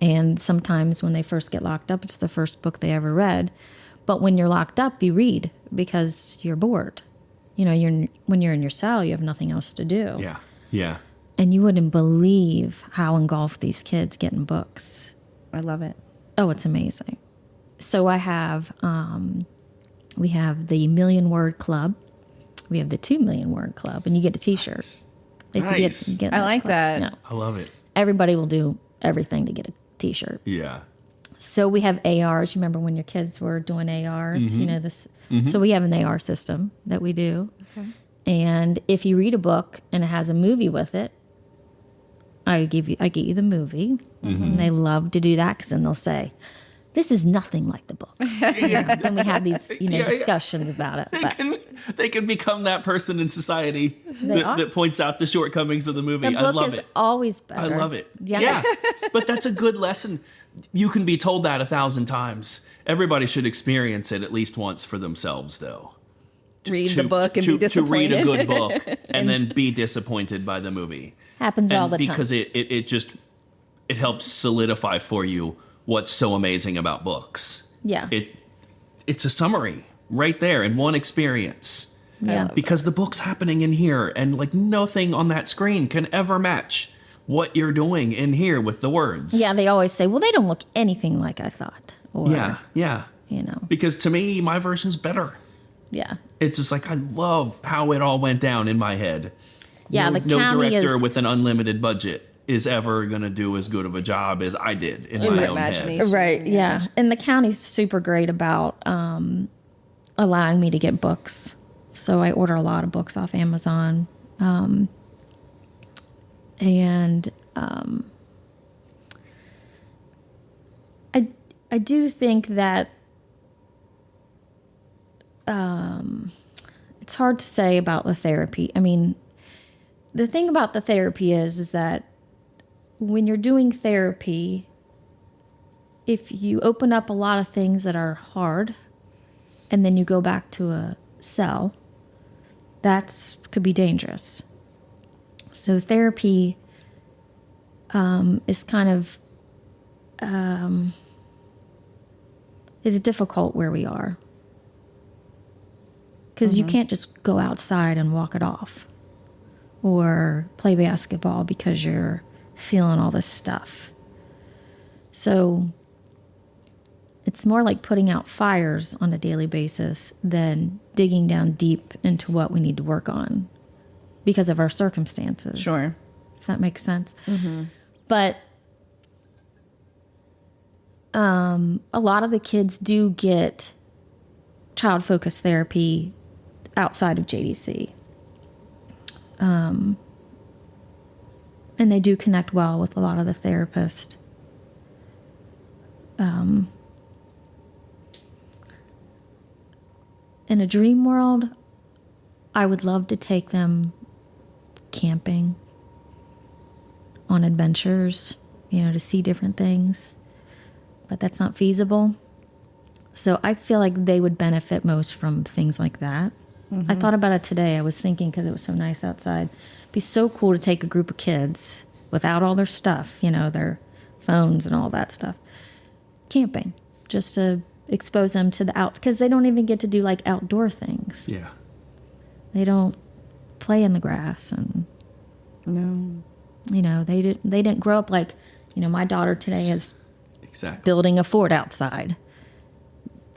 and sometimes when they first get locked up, it's the first book they ever read. But when you're locked up, you read because you're bored. You know, when you're in your cell, you have nothing else to do. Yeah. Yeah. And you wouldn't believe how engulfed these kids get in books. I love it. Oh, it's amazing. So I have, we have the 1,000,000-word club. We have the 2,000,000-word club, and you get a T-shirt. Nice. You get I this like club. that. No. I love it. Everybody will do everything to get a T-shirt. Yeah. So we have ARs. You remember when your kids were doing ARs? You know this. So we have an AR system that we do. Okay. And if you read a book and it has a movie with it, I get you the movie. And they love to do that because then they'll say, "This is nothing like the book." Then we have these discussions about it. They can become that person in society that points out the shortcomings of the movie. The I love book is it. always better. I love it. Yeah. But that's a good lesson. You can be told that 1,000 times. Everybody should experience it at least once for themselves, though. Read the book and be disappointed. To read a good book and then be disappointed by the movie. Happens all the time. Because it helps solidify for you what's so amazing about books. Yeah. It's a summary right there in one experience. Yeah. Because the book's happening in here, and like nothing on that screen can ever match what you're doing in here with the words. Yeah, they always say, well, they don't look anything like I thought. Or, Yeah. You know. Because to me, my version's better. Yeah. It's just like, I love how it all went down in my head. Yeah, no, the county director is... with an unlimited budget is ever going to do as good of a job as I did in my own head. Right, yeah. And the county's super great about allowing me to get books. So I order a lot of books off Amazon. I do think that it's hard to say about the therapy. I mean, the thing about the therapy is that when you're doing therapy, if you open up a lot of things that are hard and then you go back to a cell, that could be dangerous. So therapy is kind of is difficult where we are. Because you can't just go outside and walk it off or play basketball because you're feeling all this stuff. So it's more like putting out fires on a daily basis than digging down deep into what we need to work on because of our circumstances. Sure. If that makes sense. But a lot of the kids do get child-focused therapy outside of JDC. And they do connect well with a lot of the therapists. In a dream world, I would love to take them camping, on adventures, to see different things. But that's not feasible. So I feel like they would benefit most from things like that. I thought about it today. I was thinking, because it was so nice outside, it'd be so cool to take a group of kids without all their stuff, their phones and all that stuff, camping, just to expose them to the because they don't even get to do like outdoor things. Yeah. They don't play in the grass, and they didn't grow up like, my daughter today is building a fort outside.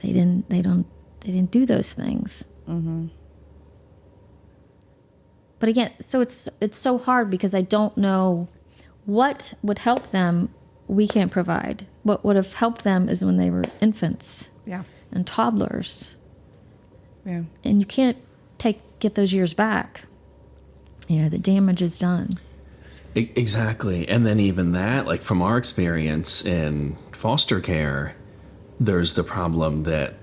They didn't do those things. But again, so it's so hard because I don't know what would help them, we can't provide. What would have helped them is when they were infants and toddlers. Yeah. And you can't get those years back. You know, the damage is done. Exactly. And then even that, like from our experience in foster care, there's the problem that,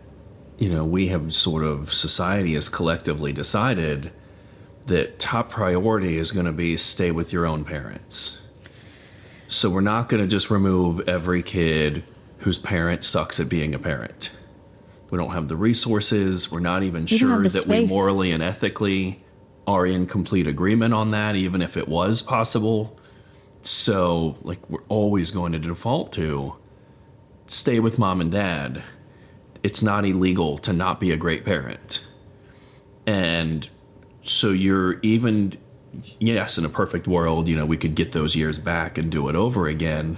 you know, we have sort of, society has collectively decided that top priority is going to be stay with your own parents. So we're not going to just remove every kid whose parent sucks at being a parent. We don't have the resources. We're not even sure that we morally and ethically are in complete agreement on that, even if it was possible. So, like, we're always going to default to stay with mom and dad. It's not illegal to not be a great parent. And so you're even, yes, in a perfect world, you know, we could get those years back and do it over again.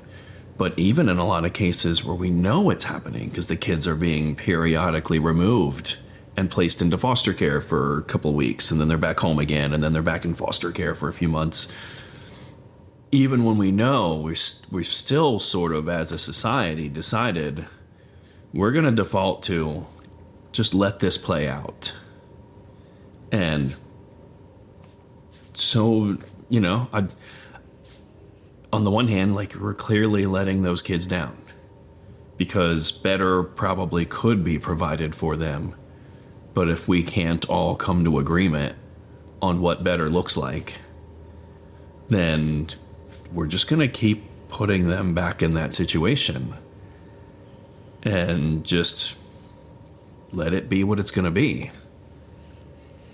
But even in a lot of cases where we know it's happening because the kids are being periodically removed and placed into foster care for a couple of weeks, and then they're back home again, and then they're back in foster care for a few months. Even when we know, we've still sort of, as a society, decided we're going to default to just let this play out. And so, you know, on the one hand, like, we're clearly letting those kids down because better probably could be provided for them. But if we can't all come to agreement on what better looks like, then we're just going to keep putting them back in that situation and just let it be what it's going to be.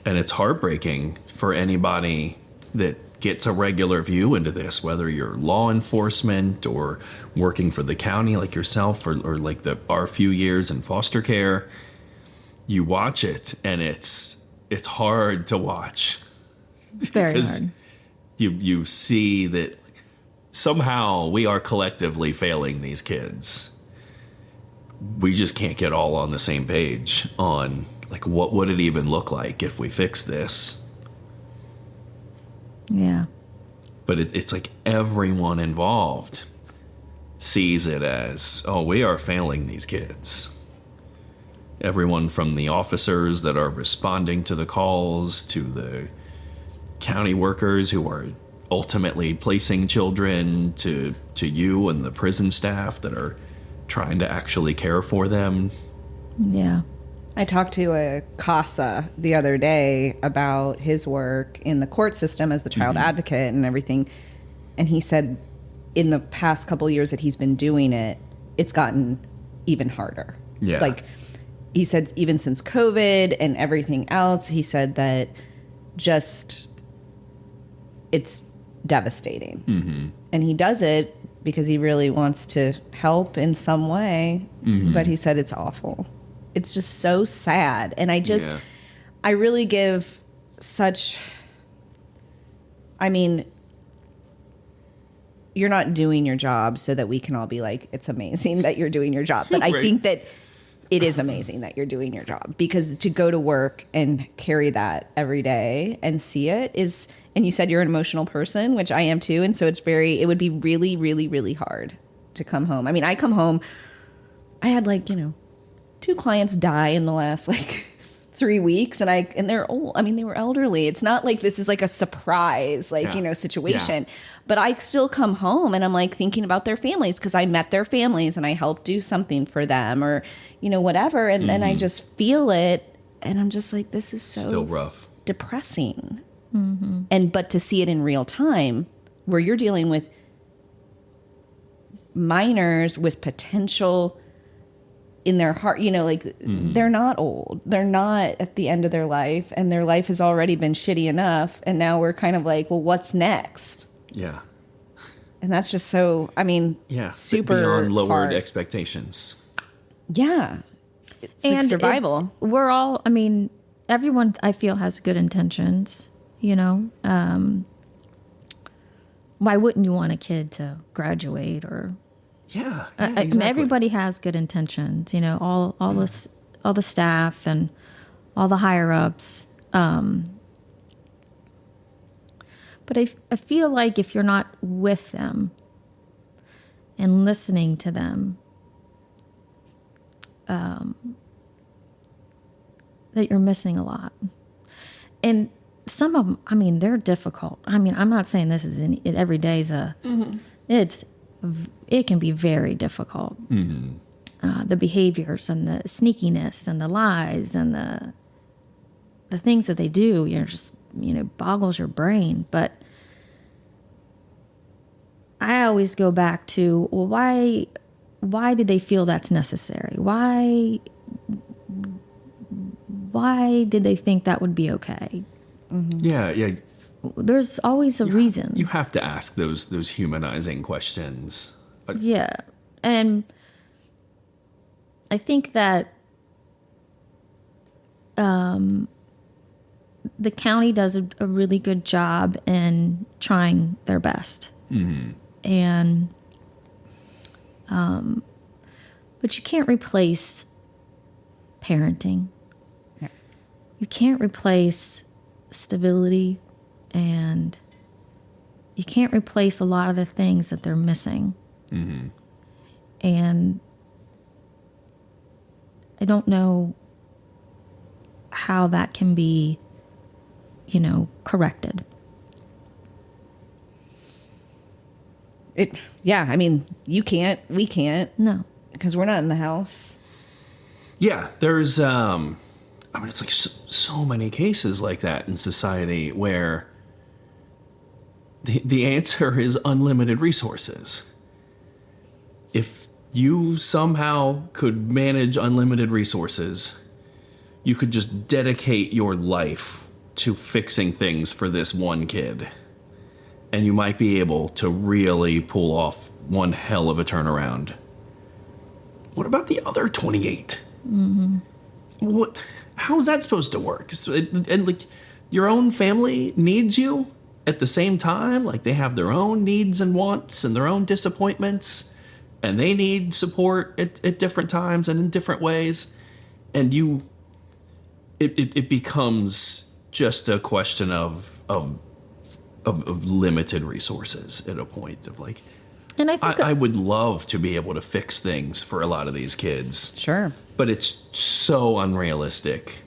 And it's heartbreaking for anybody that gets a regular view into this, whether you're law enforcement or working for the county like yourself, or like our few years in foster care. You watch it and it's hard to watch. Very because hard. You see that somehow we are collectively failing these kids. We just can't get all on the same page on, like, what would it even look like if we fix this? Yeah. But it's like everyone involved sees it as, oh, we are failing these kids. Everyone from the officers that are responding to the calls to the county workers who are ultimately placing children to you and the prison staff that are trying to actually care for them. Yeah. I talked to a CASA the other day about his work in the court system as the child advocate and everything. And he said in the past couple of years that he's been doing it, it's gotten even harder. Yeah. Like, he said even since COVID and everything else, he said that just it's devastating. Mm-hmm. And he does it because he really wants to help in some way. Mm-hmm. But he said it's awful. It's just so sad. And I really give such, I mean, you're not doing your job so that we can all be like, it's amazing that you're doing your job. But I think that it is amazing that you're doing your job, because to go to work and carry that every day and see it is, and you said you're an emotional person, which I am too. And so it would be really, really, really hard to come home. I mean, I come home, I had 2 clients die in the last 3 weeks, and they're old. I mean, they were elderly. It's not like this is like a surprise, situation. Yeah. But I still come home and I'm thinking about their families because I met their families and I helped do something for them or, whatever. And I just feel it. And I'm just like, this is so still rough, depressing. Mm-hmm. But to see it in real time where you're dealing with minors with potential in their heart, they're not old. They're not at the end of their life, and their life has already been shitty enough. And now we're kind of like, well, what's next? Yeah. And that's just so, super beyond lowered hard. Expectations. Yeah. It's survival. We're all, everyone I feel has good intentions, why wouldn't you want a kid to graduate or... Yeah, exactly. Everybody has good intentions, all the staff and all the higher ups. But I feel like if you're not with them and listening to them, that you're missing a lot. And some of them, I mean, they're difficult. I mean, I'm not saying this is every day's it can be very difficult. The behaviors and the sneakiness and the lies and the things that they do, boggles your brain. But I always go back to, well, why did they feel that's necessary? Why did they think that would be okay? Yeah. There's always a reason. You have to ask those humanizing questions. Yeah. And I think that the county does a really good job in trying their best. And but you can't replace parenting. You can't replace stability, and you can't replace a lot of the things that they're missing. And I don't know how that can be, corrected. I mean, you can't, we can't. No. Because we're not in the house. Yeah, there's, it's like so many cases like that in society where the answer is unlimited resources. If you somehow could manage unlimited resources, you could just dedicate your life to fixing things for this one kid. And you might be able to really pull off one hell of a turnaround. What about the other 28? How is that supposed to work? And like, your own family needs you at the same time. Like, they have their own needs and wants and their own disappointments, and they need support at different times and in different ways. And it becomes just a question of limited resources at a point of like, and I would love to be able to fix things for a lot of these kids. Sure. But it's so unrealistic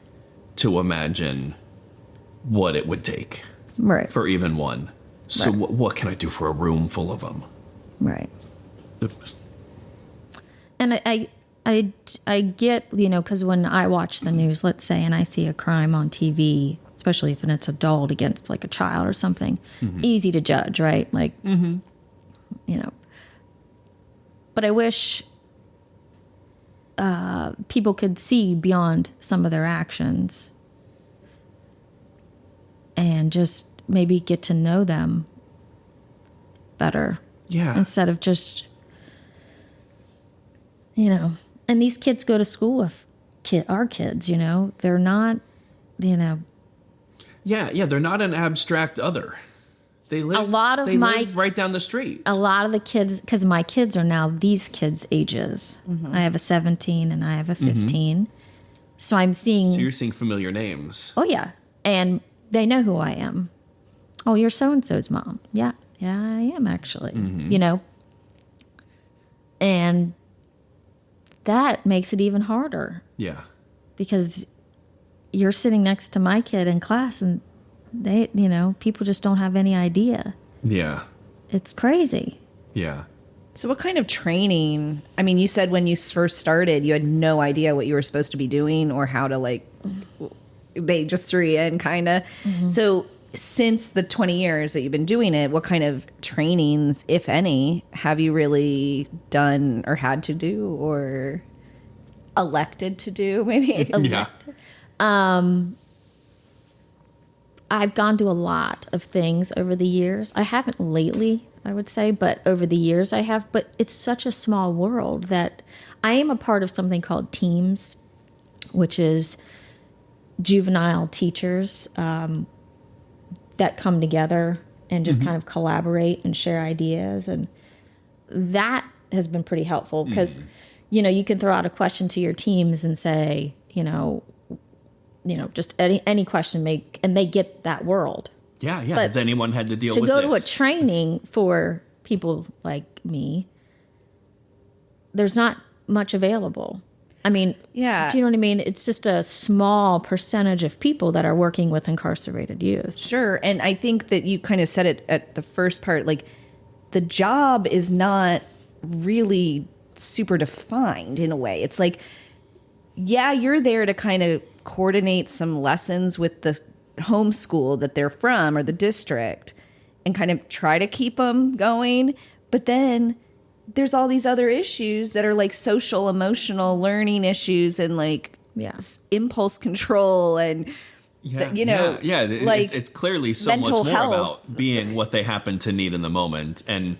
to imagine what it would take for even one. So what can I do for a room full of them? Right. And I get, because when I watch the news, let's say, and I see a crime on TV, especially if it's adult against like a child or something, easy to judge, right? Like, but I wish people could see beyond some of their actions and just maybe get to know them better. Yeah. Instead of just, and these kids go to school with our kids, they're not, Yeah, they're not an abstract other. They live live right down the street. A lot of the kids, because my kids are now these kids' ages. I have a 17 and I have a 15. So I'm seeing... So you're seeing familiar names. Oh, yeah. And they know who I am. Oh, you're so-and-so's mom. Yeah, I am actually. And that makes it even harder. Yeah. Because you're sitting next to my kid in class and they, people just don't have any idea. Yeah. It's crazy. Yeah. So what kind of training, I mean, you said when you first started, you had no idea what you were supposed to be doing or how to they just threw you in kind of. So since the 20 years that you've been doing it, what kind of trainings, if any, have you really done or had to do or elected to do maybe? Yeah. I've gone to a lot of things over the years. I haven't lately, I would say, but over the years I have. But it's such a small world that I am a part of something called Teams, which is juvenile teachers that come together and just kind of collaborate and share ideas. And that has been pretty helpful because, you can throw out a question to your teams and say, just any question and they get that world. Yeah. But has anyone had to deal to with go this? to a training for people like me, there's not much available. I mean, Yeah. do you know what I mean? It's just a small percentage of people that are working with incarcerated youth. Sure. And I think that you kind of said it at the first part, like the job is not really super defined in a way. It's like, yeah, you're there to kind of coordinate some lessons with the homeschool that they're from or the district and kind of try to keep them going. But then there's all these other issues that are like social, emotional learning issues and like impulse control and, it's clearly so much more health. about being what they happen to need in the moment and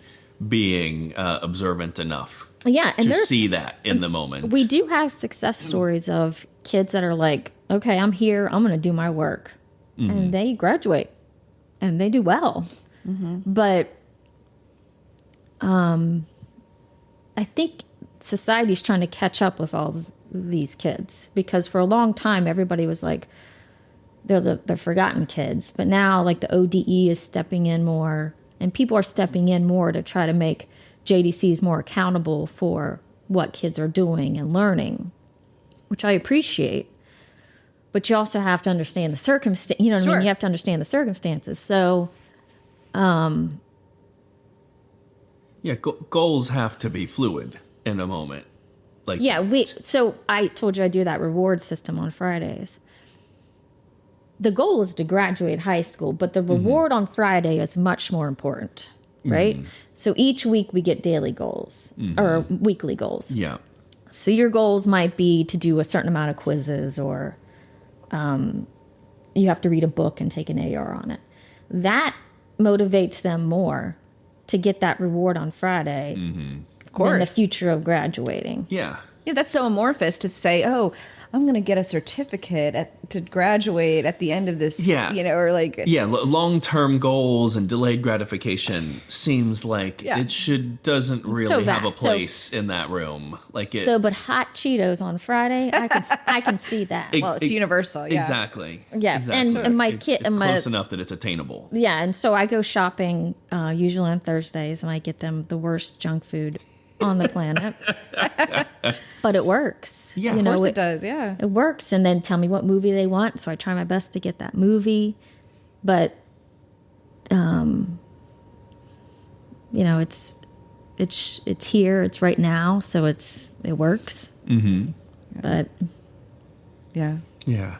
being observant enough to see that in the moment. We do have success stories of kids that are like, okay, I'm here, I'm going to do my work. Mm-hmm. And they graduate and they do well. Mm-hmm. But I think society's trying to catch up with all these kids because for a long time, everybody was like, they're the forgotten kids. But now like the ODE is stepping in more and people are stepping in more to try to make JDCs more accountable for what kids are doing and learning, which I appreciate. But you also have to understand the circumstance. You know what I mean? You have to understand the circumstances. So, goals have to be fluid in a moment. Like So I told you I do that reward system on Fridays. The goal is to graduate high school, but the reward on Friday is much more important, right? Mm-hmm. So each week we get daily goals or weekly goals. Yeah. So your goals might be to do a certain amount of quizzes or you have to read a book and take an AR on it. That motivates them more to get that reward on Friday of course. than the future of graduating. Yeah. Yeah, that's so amorphous to say, oh, I'm going to get a certificate to graduate at the end of this, or like... Yeah, long-term goals and delayed gratification seems like doesn't really have a place in that room. Like but hot Cheetos on Friday, I can see that. Well, it's universal, yeah. Exactly. Yeah, exactly. And my kid... It's close enough that it's attainable. Yeah, and so I go shopping usually on Thursdays, and I get them the worst junk food on the planet. But it works. Yeah, of course it does, yeah. It works. And then tell me what movie they want. So I try my best to get that movie. But, it's here. It's right now. So it works. Mm-hmm. But. Yeah. Yeah.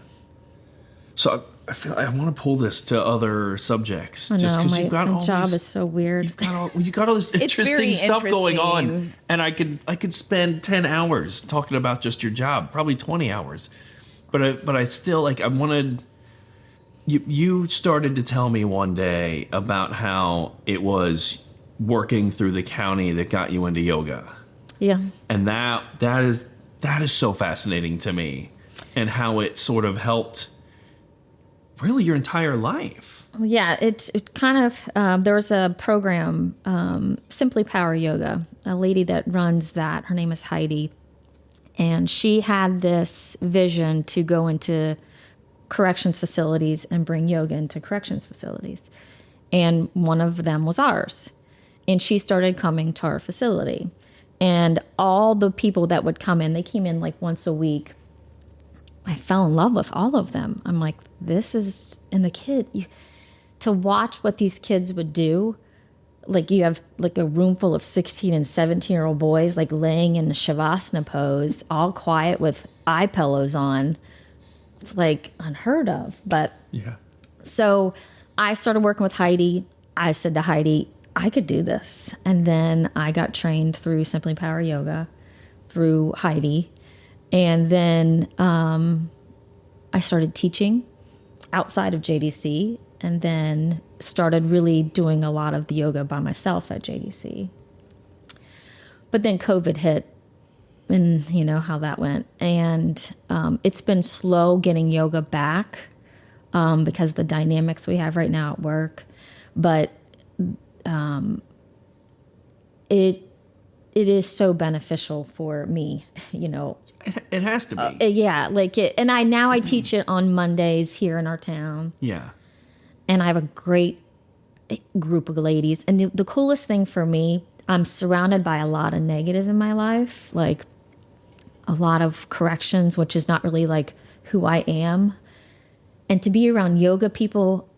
So I feel I want to pull this to other subjects. I know, just because you've got my job is so weird. You've got all this interesting stuff going on, and I could spend 10 hours talking about just your job, probably 20 hours. But I still I wanted. You started to tell me one day about how it was working through the county that got you into yoga. Yeah. And that is so fascinating to me, and how it sort of helped. Really, your entire life. Yeah, it kind of, there was a program, Simply Power Yoga, a lady that runs that. Her name is Heidi. And she had this vision to go into corrections facilities and bring yoga into corrections facilities. And one of them was ours. And she started coming to our facility. And all the people that would come in, they came in like once a week. I fell in love with all of them. I'm like, this is, and the kid, to watch what these kids would do, like you have like a room full of 16 and 17-year-old boys like laying in the Shavasana pose, all quiet with eye pillows on. It's like unheard of. But yeah. So I started working with Heidi. I said to Heidi, I could do this. And then I got trained through Simply Power Yoga, through Heidi. And then I started teaching outside of JDC, and then started really doing a lot of the yoga by myself at JDC. But then COVID hit, and you know how that went. And it's been slow getting yoga back because the dynamics we have right now at work. But it is so beneficial for me, you know. It has to be. Yeah, like it. And I teach it on Mondays here in our town. Yeah. And I have a great group of ladies. And the coolest thing for me, I'm surrounded by a lot of negative in my life, like a lot of corrections, which is not really like who I am. And to be around yoga people,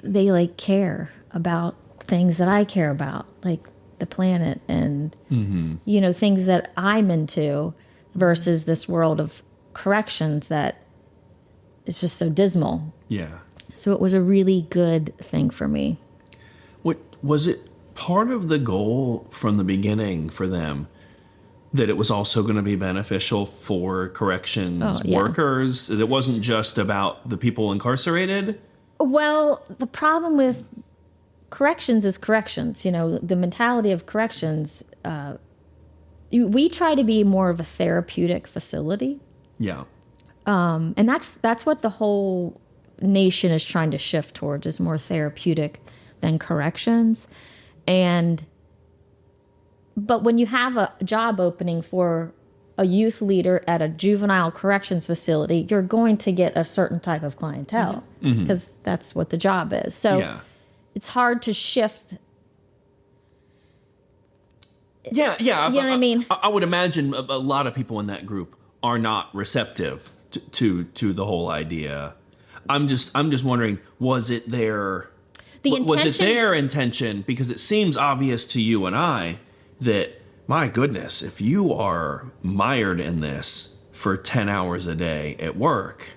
they like care about things that I care about, like the planet and, you know, things that I'm into versus this world of corrections that is just so dismal. Yeah. So it was a really good thing for me. What was it part of the goal from the beginning for them that it was also going to be beneficial for corrections workers? It wasn't just about the people incarcerated? Well, the problem with corrections is corrections. You know, the mentality of corrections, we try to be more of a therapeutic facility. Yeah. And that's what the whole nation is trying to shift towards, is more therapeutic than corrections. But when you have a job opening for a youth leader at a juvenile corrections facility, you're going to get a certain type of clientele because that's what the job is. So it's hard to shift. Yeah. You know what I mean? I would imagine a lot of people in that group are not receptive to the whole idea. I'm just wondering, was it their intention? Because it seems obvious to you and I that, my goodness, if you are mired in this for 10 hours a day at work,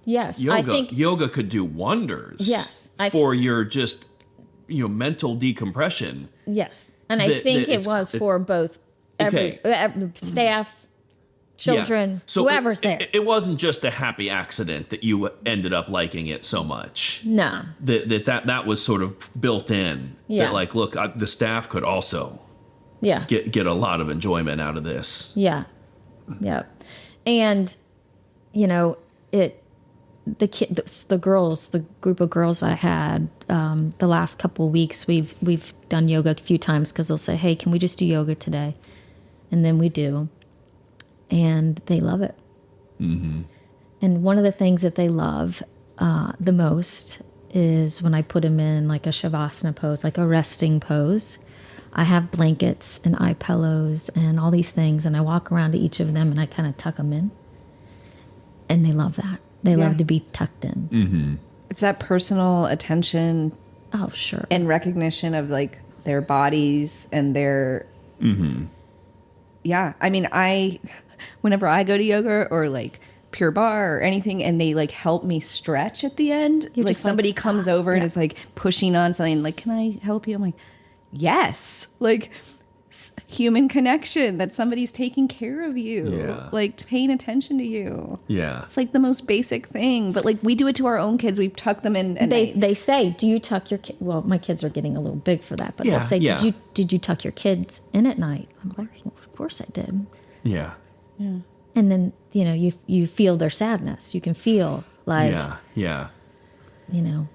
yoga could do wonders for your just, you know, mental decompression. Yes. And I think it was for both every staff, children, so whoever's there. It wasn't just a happy accident that you ended up liking it so much. No. That was sort of built in. Yeah. That, like, look, the staff could also get a lot of enjoyment out of this. Yeah. Yeah. And, you know, the group of girls I had, the last couple of weeks, we've done yoga a few times because they'll say, hey, can we just do yoga today? And then we do. And they love it. Mm-hmm. And one of the things that they love the most is when I put them in like a shavasana pose, like a resting pose. I have blankets and eye pillows and all these things, and I walk around to each of them and I kind of tuck them in. And they love that. They love to be tucked in. Mm-hmm. It's that personal attention. Oh, sure. And recognition of like their bodies and their... Mm-hmm. Yeah. I mean, whenever I go to yoga or like Pure Barre or anything, and they like help me stretch at the end, You're like just like, somebody comes over and is like pushing on something, like, can I help you? I'm like, yes. Like human connection, that somebody's taking care of you, like paying attention to you. Yeah. It's like the most basic thing, but like we do it to our own kids. We tuck them in. And they say, do you tuck your kid? Well, my kids are getting a little big for that, but they'll say, did you tuck your kids in at night? I'm like, well, of course I did. Yeah. Yeah. And then, you know, you feel their sadness. You can feel like, you know.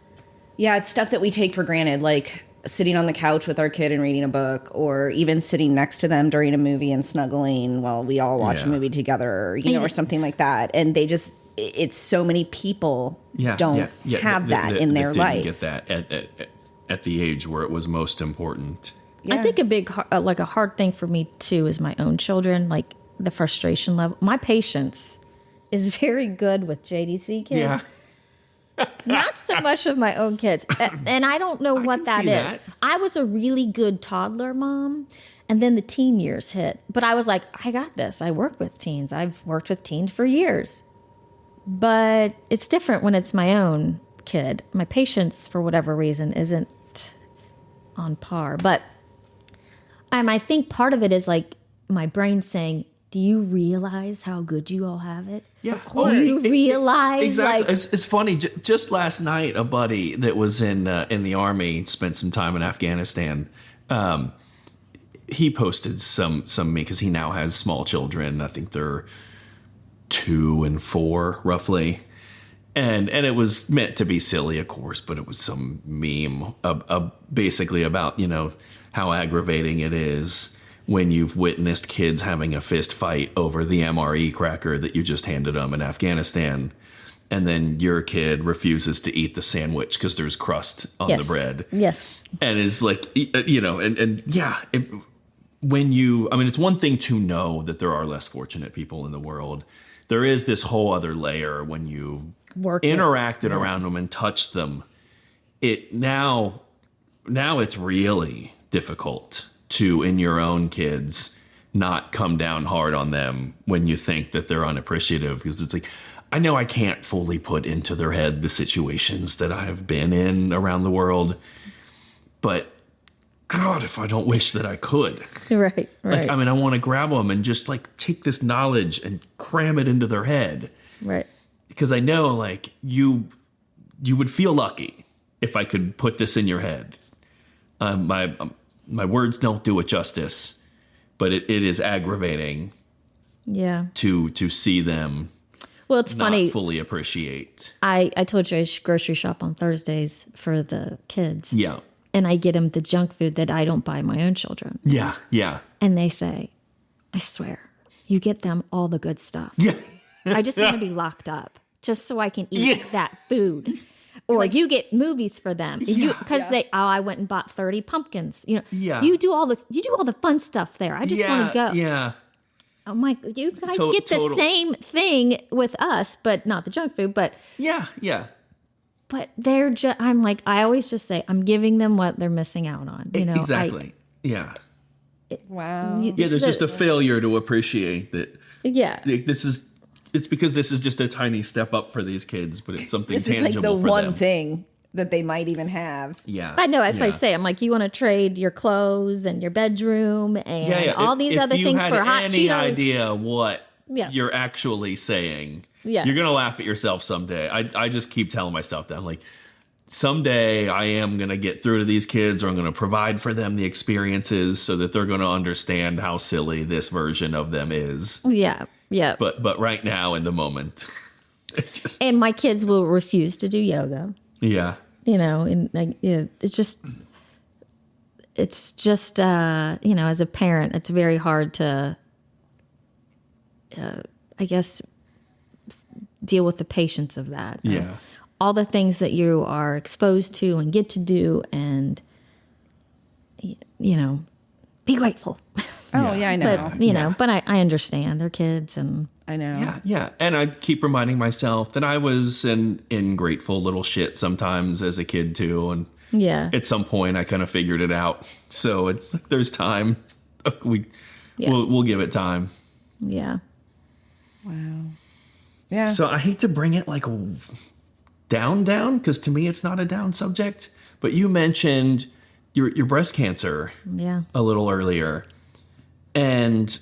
Yeah, it's stuff that we take for granted, like sitting on the couch with our kid and reading a book, or even sitting next to them during a movie and snuggling while we all watch a movie together, you know, or something like that. And they just, it's so many people don't have that in their life. Didn't get that at the age where it was most important. Yeah. I think a big, like a hard thing for me too is my own children, like the frustration level. My patience is very good with JDC kids. Yeah. Not so much of my own kids. And I don't know what that is. That. I was a really good toddler mom, and then the teen years hit. But I was like, I got this. I work with teens. I've worked with teens for years. But it's different when it's my own kid. My patience, for whatever reason, isn't on par. But I think part of it is like my brain saying, do you realize how good you all have it? Yeah, do you realize? Exactly. Like, it's funny. Just last night, a buddy that was in the Army, spent some time in Afghanistan. He posted some me because he now has small children. I think they're 2 and 4, roughly. And it was meant to be silly, of course, but it was some meme basically about, you know, how aggravating it is when you've witnessed kids having a fist fight over the MRE cracker that you just handed them in Afghanistan. and then your kid refuses to eat the sandwich because there's crust on the bread. Yes. And it's like, you know, and yeah, when you, I mean, it's one thing to know that there are less fortunate people in the world. There is this whole other layer when you interacted around them and touched them. Now it's really difficult to, in your own kids, not come down hard on them when you think that they're unappreciative, because it's like, I know I can't fully put into their head the situations that I have been in around the world, but God, if I don't wish that I could. Right. Like, I mean, I want to grab them and just like take this knowledge and cram it into their head. Right. Because I know, like, you would feel lucky if I could put this in your head. My words don't do it justice, but it is aggravating. Yeah. To see them. Well, it's funny. Not fully appreciate. I told you I grocery shop on Thursdays for the kids. Yeah. And I get them the junk food that I don't buy my own children. Yeah, yeah. And they say, I swear, you get them all the good stuff. Yeah. I just want to be locked up just so I can eat that food. Or like, you get movies for them. Because I went and bought 30 pumpkins. You know, you do all the fun stuff there. I just want to go. Yeah. I'm like, you guys get the same thing with us, but not the junk food. But yeah. But they're just, I'm like, I always just say, I'm giving them what they're missing out on. You know, exactly. Wow. Yeah, there's just a failure to appreciate that. Yeah. It's because this is just a tiny step up for these kids, but it's something this tangible is like the for one them. thing that they might even have. Yeah. I know. That's what I say. I'm like, you want to trade your clothes and your bedroom and all these other things for hot Cheetos. If you had any idea what you're actually saying, you're going to laugh at yourself someday. I just keep telling myself that. I'm like, someday I am going to get through to these kids, or I'm going to provide for them the experiences so that they're going to understand how silly this version of them is. Yeah. Yeah. But right now in the moment. And my kids will refuse to do yoga. Yeah. You know, and like, it's just, you know, as a parent, it's very hard to, I guess, deal with the patience of that. Yeah. Of all the things that you are exposed to and get to do, and, you know, be grateful. Oh, yeah, I know. But, you know, but I understand. They're kids, and I know. Yeah. And I keep reminding myself that I was an ingrateful little shit sometimes as a kid too. And at some point I kind of figured it out. So it's like, there's time. We'll give it time. Yeah. Wow. Yeah. So I hate to bring it like down, because to me it's not a down subject. But you mentioned your breast cancer a little earlier. And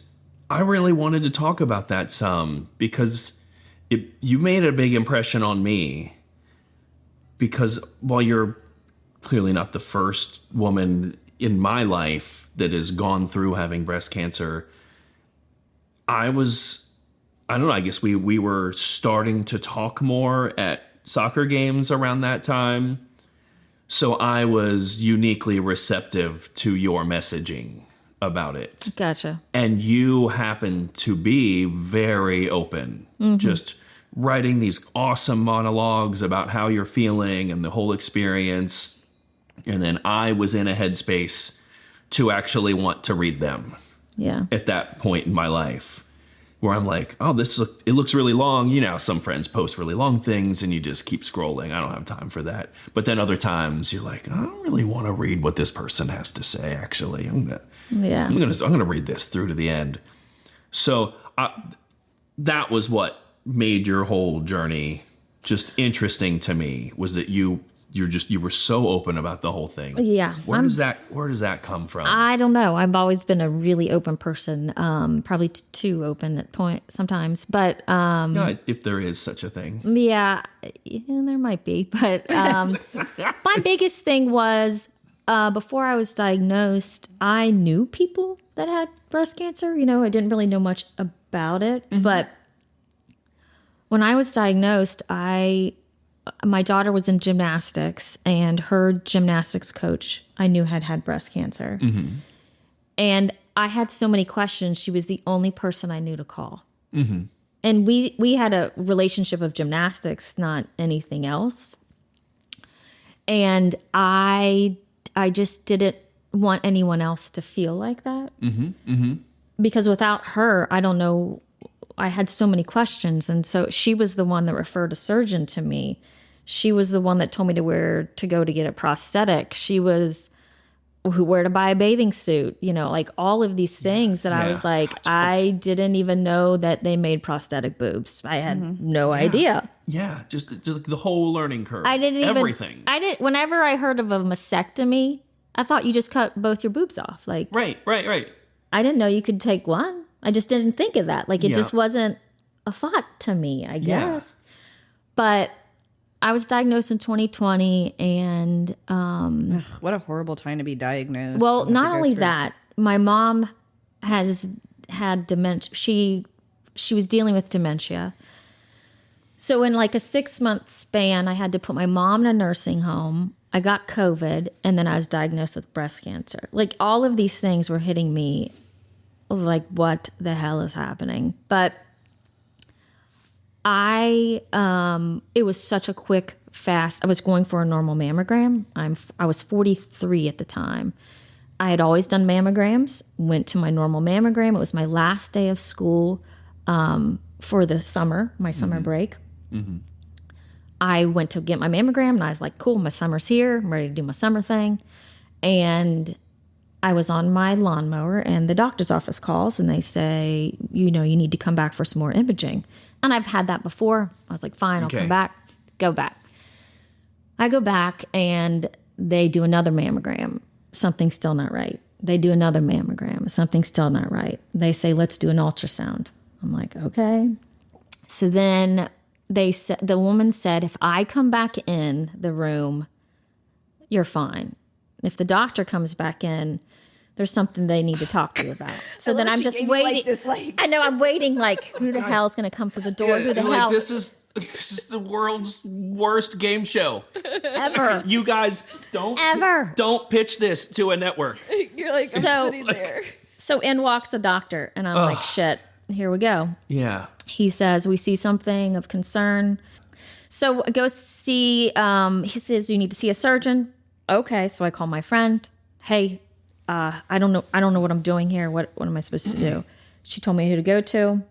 I really wanted to talk about that some, because you made a big impression on me, because while you're clearly not the first woman in my life that has gone through having breast cancer, I don't know, I guess we were starting to talk more at soccer games around that time. So I was uniquely receptive to your messaging about it. Gotcha. And you happen to be very open, just writing these awesome monologues about how you're feeling and the whole experience. And then I was in a headspace to actually want to read them. Yeah. At that point in my life, where I'm like, oh, it looks really long. You know, some friends post really long things and you just keep scrolling. I don't have time for that. But then other times you're like, I don't really want to read what this person has to say, actually. I'm gonna read this through to the end. So that was what made your whole journey just interesting to me, was that you were so open about the whole thing. Yeah. Where does that come from? I don't know. I've always been a really open person, probably too open at point sometimes, but if there is such a thing. Yeah, there might be, but my biggest thing was, before I was diagnosed, I knew people that had breast cancer. You know, I didn't really know much about it, but when I was diagnosed, my daughter was in gymnastics, and her gymnastics coach I knew had breast cancer. Mm-hmm. And I had so many questions. She was the only person I knew to call. Mm-hmm. And we had a relationship of gymnastics, not anything else. And I just didn't want anyone else to feel like that. Because without her, I don't know, I had so many questions. And so she was the one that referred a surgeon to me. She was the one that told me where to go to get a prosthetic. She was where to buy a bathing suit, like all of these things that I was like, I didn't even know that they made prosthetic boobs. I had no idea. Yeah, just the whole learning curve. I didn't even everything. Whenever I heard of a mastectomy, I thought you just cut both your boobs off. Like Right. I didn't know you could take one. I just didn't think of that. Like it just wasn't a thought to me, I guess. But I was diagnosed in 2020 and what a horrible time to be diagnosed. Well, not only that, my mom has had dementia. She was dealing with dementia. So in like a 6-month span, I had to put my mom in a nursing home. I got COVID, and then I was diagnosed with breast cancer. Like all of these things were hitting me like, what the hell is happening? But it was such a quick, fast. I was going for a normal mammogram. I was 43 at the time. I had always done mammograms. Went to my normal mammogram. It was my last day of school for the summer, my summer break. I went to get my mammogram, and I was like, "Cool, my summer's here. I'm ready to do my summer thing." And I was on my lawnmower, and the doctor's office calls, and they say, you need to come back for some more imaging. And I've had that before. I was like, fine, I'll come back. Go back. I go back, and they do another mammogram. Something's still not right. They do another mammogram. Something's still not right. They say, let's do an ultrasound. I'm like, okay. So then the woman said, if I come back in the room, you're fine. If the doctor comes back in, there's something they need to talk to you about. So then I'm just waiting. I know, I'm waiting like, who the hell is going to come through the door? Who the hell? This is the world's worst game show. Ever. You guys don't pitch this to a network. You're like, I'm sitting there. So in walks the doctor, and I'm like, shit, here we go. Yeah. He says, we see something of concern. So I go see, he says, you need to see a surgeon. Okay, so I call my friend. Hey, I don't know what I'm doing here. What am I supposed to do? She told me who to go to.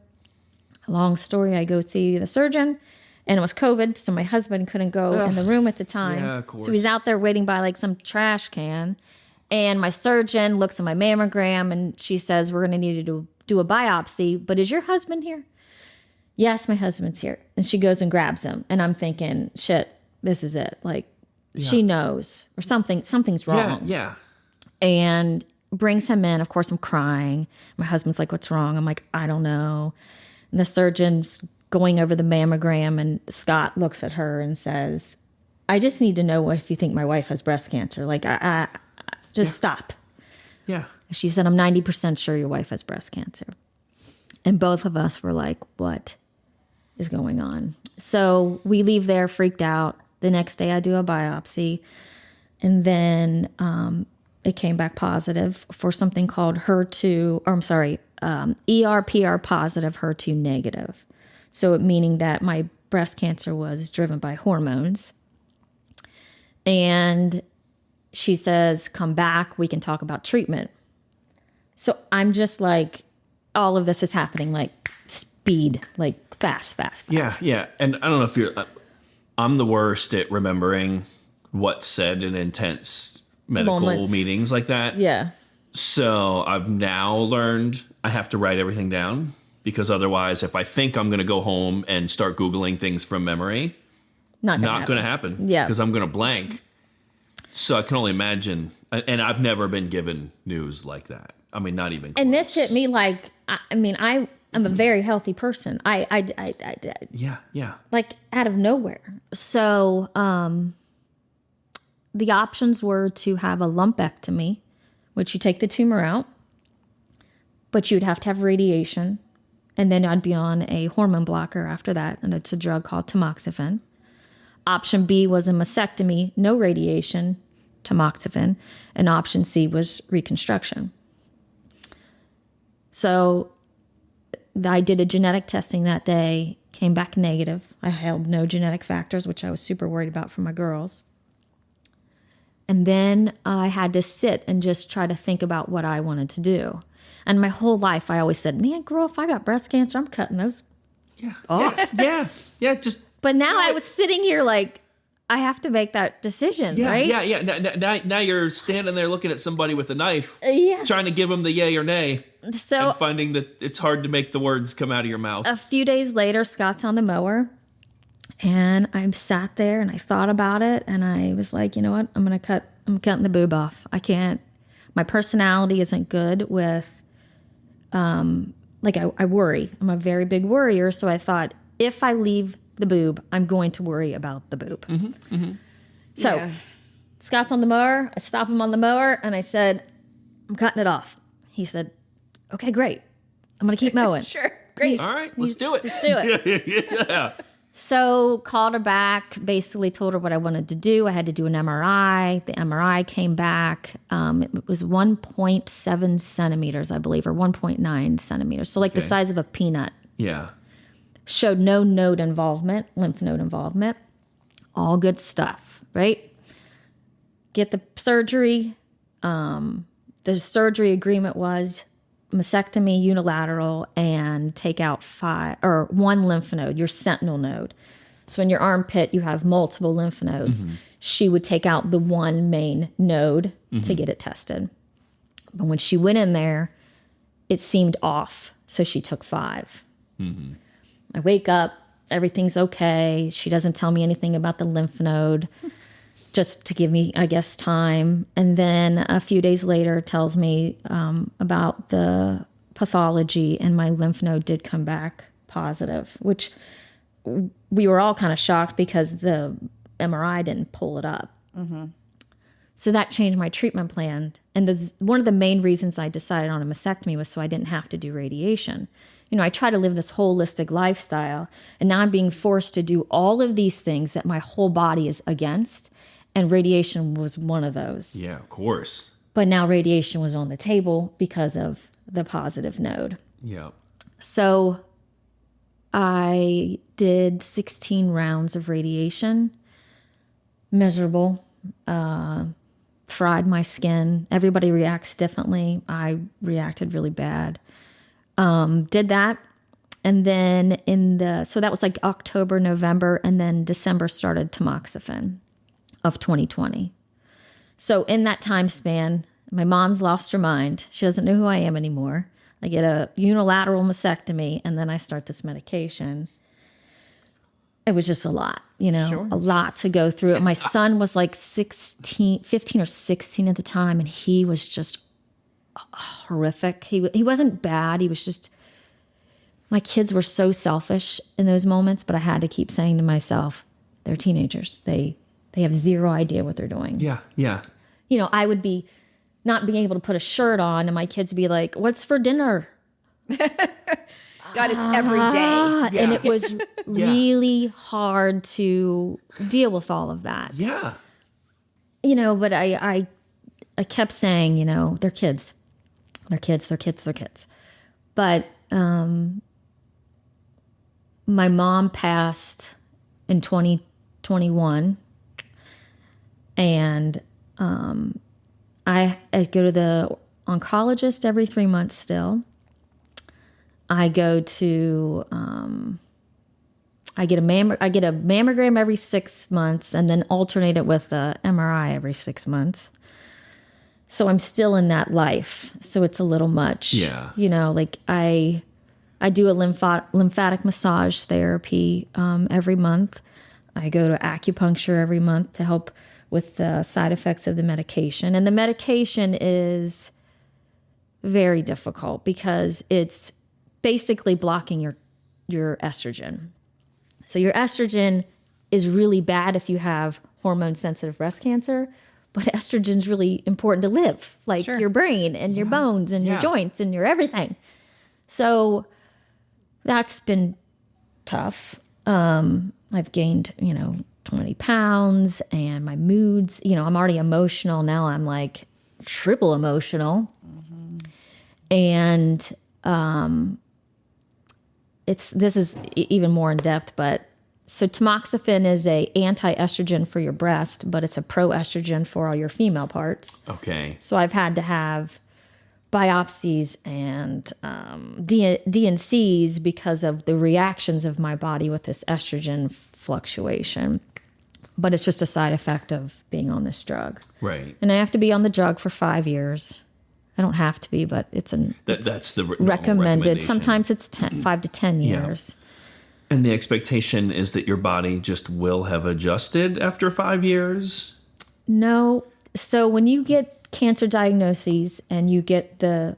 Long story, I go see the surgeon, and it was COVID, so my husband couldn't go in the room at the time. Yeah, of course. So he's out there waiting by like some trash can. And my surgeon looks at my mammogram, and she says, we're going to need to do a biopsy, but is your husband here? Yes, my husband's here. And she goes and grabs him, and I'm thinking, shit, this is it. Like, she knows, or something's wrong. Yeah. And brings him in. Of course, I'm crying. My husband's like, what's wrong? I'm like, I don't know. And the surgeon's going over the mammogram, and Scott looks at her and says, I just need to know if you think my wife has breast cancer. Like, I just stop. Yeah. She said, I'm 90% sure your wife has breast cancer. And both of us were like, what is going on? So we leave there freaked out. The next day I do a biopsy, and then it came back positive for something called ERPR positive, HER2 negative. So meaning that my breast cancer was driven by hormones. And she says, come back, we can talk about treatment. So I'm just like, all of this is happening like speed, like fast. Yeah. And I don't know if I'm the worst at remembering what's said in intense medical meetings like that. Yeah. So I've now learned I have to write everything down, because otherwise, if I think I'm going to go home and start Googling things from memory, not going to happen. Yeah. Because I'm going to blank. So I can only imagine. And I've never been given news like that. I mean, not even close. And this hit me like, I'm a very healthy person. I Yeah. Like out of nowhere. So the options were to have a lumpectomy, which you take the tumor out, but you'd have to have radiation. And then I'd be on a hormone blocker after that. And it's a drug called tamoxifen. Option B was a mastectomy, no radiation, tamoxifen. And option C was reconstruction. So I did a genetic testing that day, came back negative. I held no genetic factors, which I was super worried about for my girls. And then I had to sit and just try to think about what I wanted to do. And my whole life, I always said, man, girl, if I got breast cancer, I'm cutting those off. Yeah, just... But now I was sitting here like, I have to make that decision, right? Yeah. Now you're standing there looking at somebody with a knife, trying to give them the yay or nay, and finding that it's hard to make the words come out of your mouth. A few days later, Scott's on the mower, and I sat there and I thought about it, and I was like, you know what? I'm cutting the boob off. I can't. My personality isn't good with, I worry. I'm a very big worrier, so I thought if I leave the boob, I'm going to worry about the boob. So Scott's on the mower. I stop him on the mower and I said, I'm cutting it off. He said, okay, great. I'm going to keep mowing. Sure. Great. All right, let's do it. Let's do it. Yeah. So called her back, basically told her what I wanted to do. I had to do an MRI. The MRI came back. It was 1.7 centimeters, I believe, or 1.9 centimeters. So the size of a peanut. Yeah. Showed no lymph node involvement. All good stuff, right? Get the surgery. The surgery agreement was mastectomy, unilateral, and take out 1 lymph node, your sentinel node. So in your armpit, you have multiple lymph nodes. She would take out the one main node to get it tested. But when she went in there, it seemed off. So she took 5. I wake up, everything's okay. She doesn't tell me anything about the lymph node, just to give me, I guess, time. And then a few days later tells me about the pathology, and my lymph node did come back positive, which we were all kind of shocked because the MRI didn't pull it up. So that changed my treatment plan. And one of the main reasons I decided on a mastectomy was so I didn't have to do radiation. I try to live this holistic lifestyle, and now I'm being forced to do all of these things that my whole body is against, and radiation was one of those. Yeah, of course. But now radiation was on the table because of the positive node. Yeah. So I did 16 rounds of radiation. Miserable. Fried my skin. Everybody reacts differently. I reacted really bad. Did that. And then so that was October, November, and then December started tamoxifen of 2020. So in that time span, my mom's lost her mind. She doesn't know who I am anymore. I get a unilateral mastectomy, and then I start this medication. It was just a lot, a lot to go through. My son was 15 or 16 at the time, and he was just horrific. He wasn't bad. He was just, my kids were so selfish in those moments, but I had to keep saying to myself, they're teenagers. They have zero idea what they're doing. Yeah. I would be not being able to put a shirt on, and my kids would be like, what's for dinner? God, it's every day. And it was really hard to deal with all of that. Yeah. But I kept saying, they're kids. They're kids. But my mom passed in 2021, and I go to the oncologist every 3 months still. I go to I get a mammogram every 6 months, and then alternate it with a MRI every 6 months. So I'm still in that life. So it's a little much. Yeah. I do a lymphatic massage therapy every month. I go to acupuncture every month to help with the side effects of the medication. And the medication is very difficult because it's basically blocking your estrogen. So your estrogen is really bad if you have hormone-sensitive breast cancer, but estrogen's really important to live, your brain and your bones and your joints and your everything. So that's been tough. I've gained, 20 pounds, and my moods, I'm already emotional. Now I'm triple emotional. And this is even more in depth, but so tamoxifen is a anti-estrogen for your breast, but it's a pro-estrogen for all your female parts. Okay. So I've had to have biopsies and DNCs because of the reactions of my body with this estrogen fluctuation. But it's just a side effect of being on this drug. Right. And I have to be on the drug for 5 years. I don't have to be, but it's that's the recommended. Sometimes it's 5 to 10 years. And the expectation is that your body just will have adjusted after 5 years? No. So when you get cancer diagnoses and you get the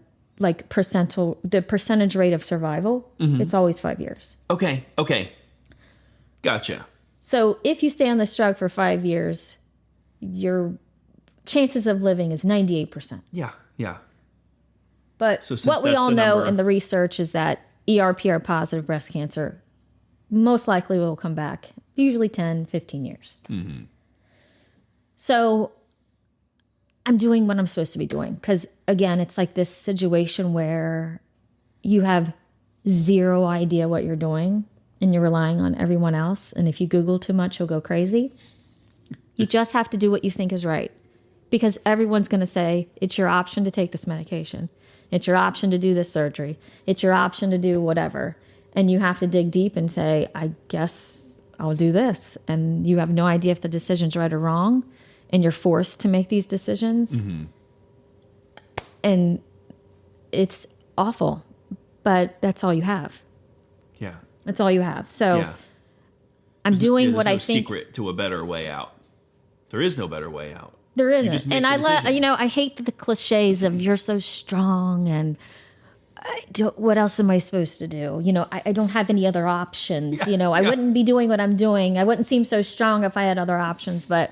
percentage rate of survival, it's always 5 years. Okay. Gotcha. So if you stay on this drug for 5 years, your chances of living is 98%. Yeah. But So what we that's all the know number- in the research is that ER/PR positive breast cancer most likely will come back, usually 10, 15 years. So I'm doing what I'm supposed to be doing. Because again, it's like this situation where you have zero idea what you're doing and you're relying on everyone else. And if you Google too much, you'll go crazy. You just have to do what you think is right. Because everyone's going to say, it's your option to take this medication. It's your option to do this surgery. It's your option to do whatever. And you have to dig deep and say, I guess I'll do this. And you have no idea if the decision's right or wrong. And you're forced to make these decisions. And it's awful. But that's all you have. Yeah. That's all you have. So I'm doing what I think. There's no secret to a better way out. There is no better way out. There You isn't. just make And the I love, decision. I hate the cliches of you're so strong and what else am I supposed to do? I don't have any other options. I wouldn't be doing what I'm doing. I wouldn't seem so strong if I had other options. But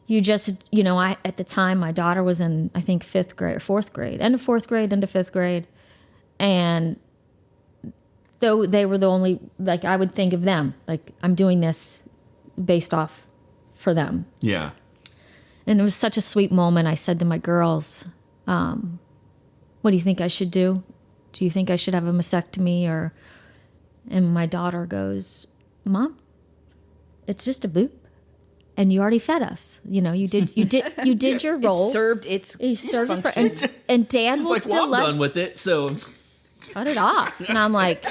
you just, at the time, my daughter was in, I think, 5th grade or 4th grade, end of 4th grade, into 5th grade. And though they were the only, I would think of them, I'm doing this based off for them. Yeah. And it was such a sweet moment. I said to my girls, what do you think I should do? Do you think I should have a mastectomy? And my daughter goes, Mom, it's just a boob. And you already fed us. You did your role. It served its function. And Dad She's will like, still I'm done with it, so... cut it off. And I'm like,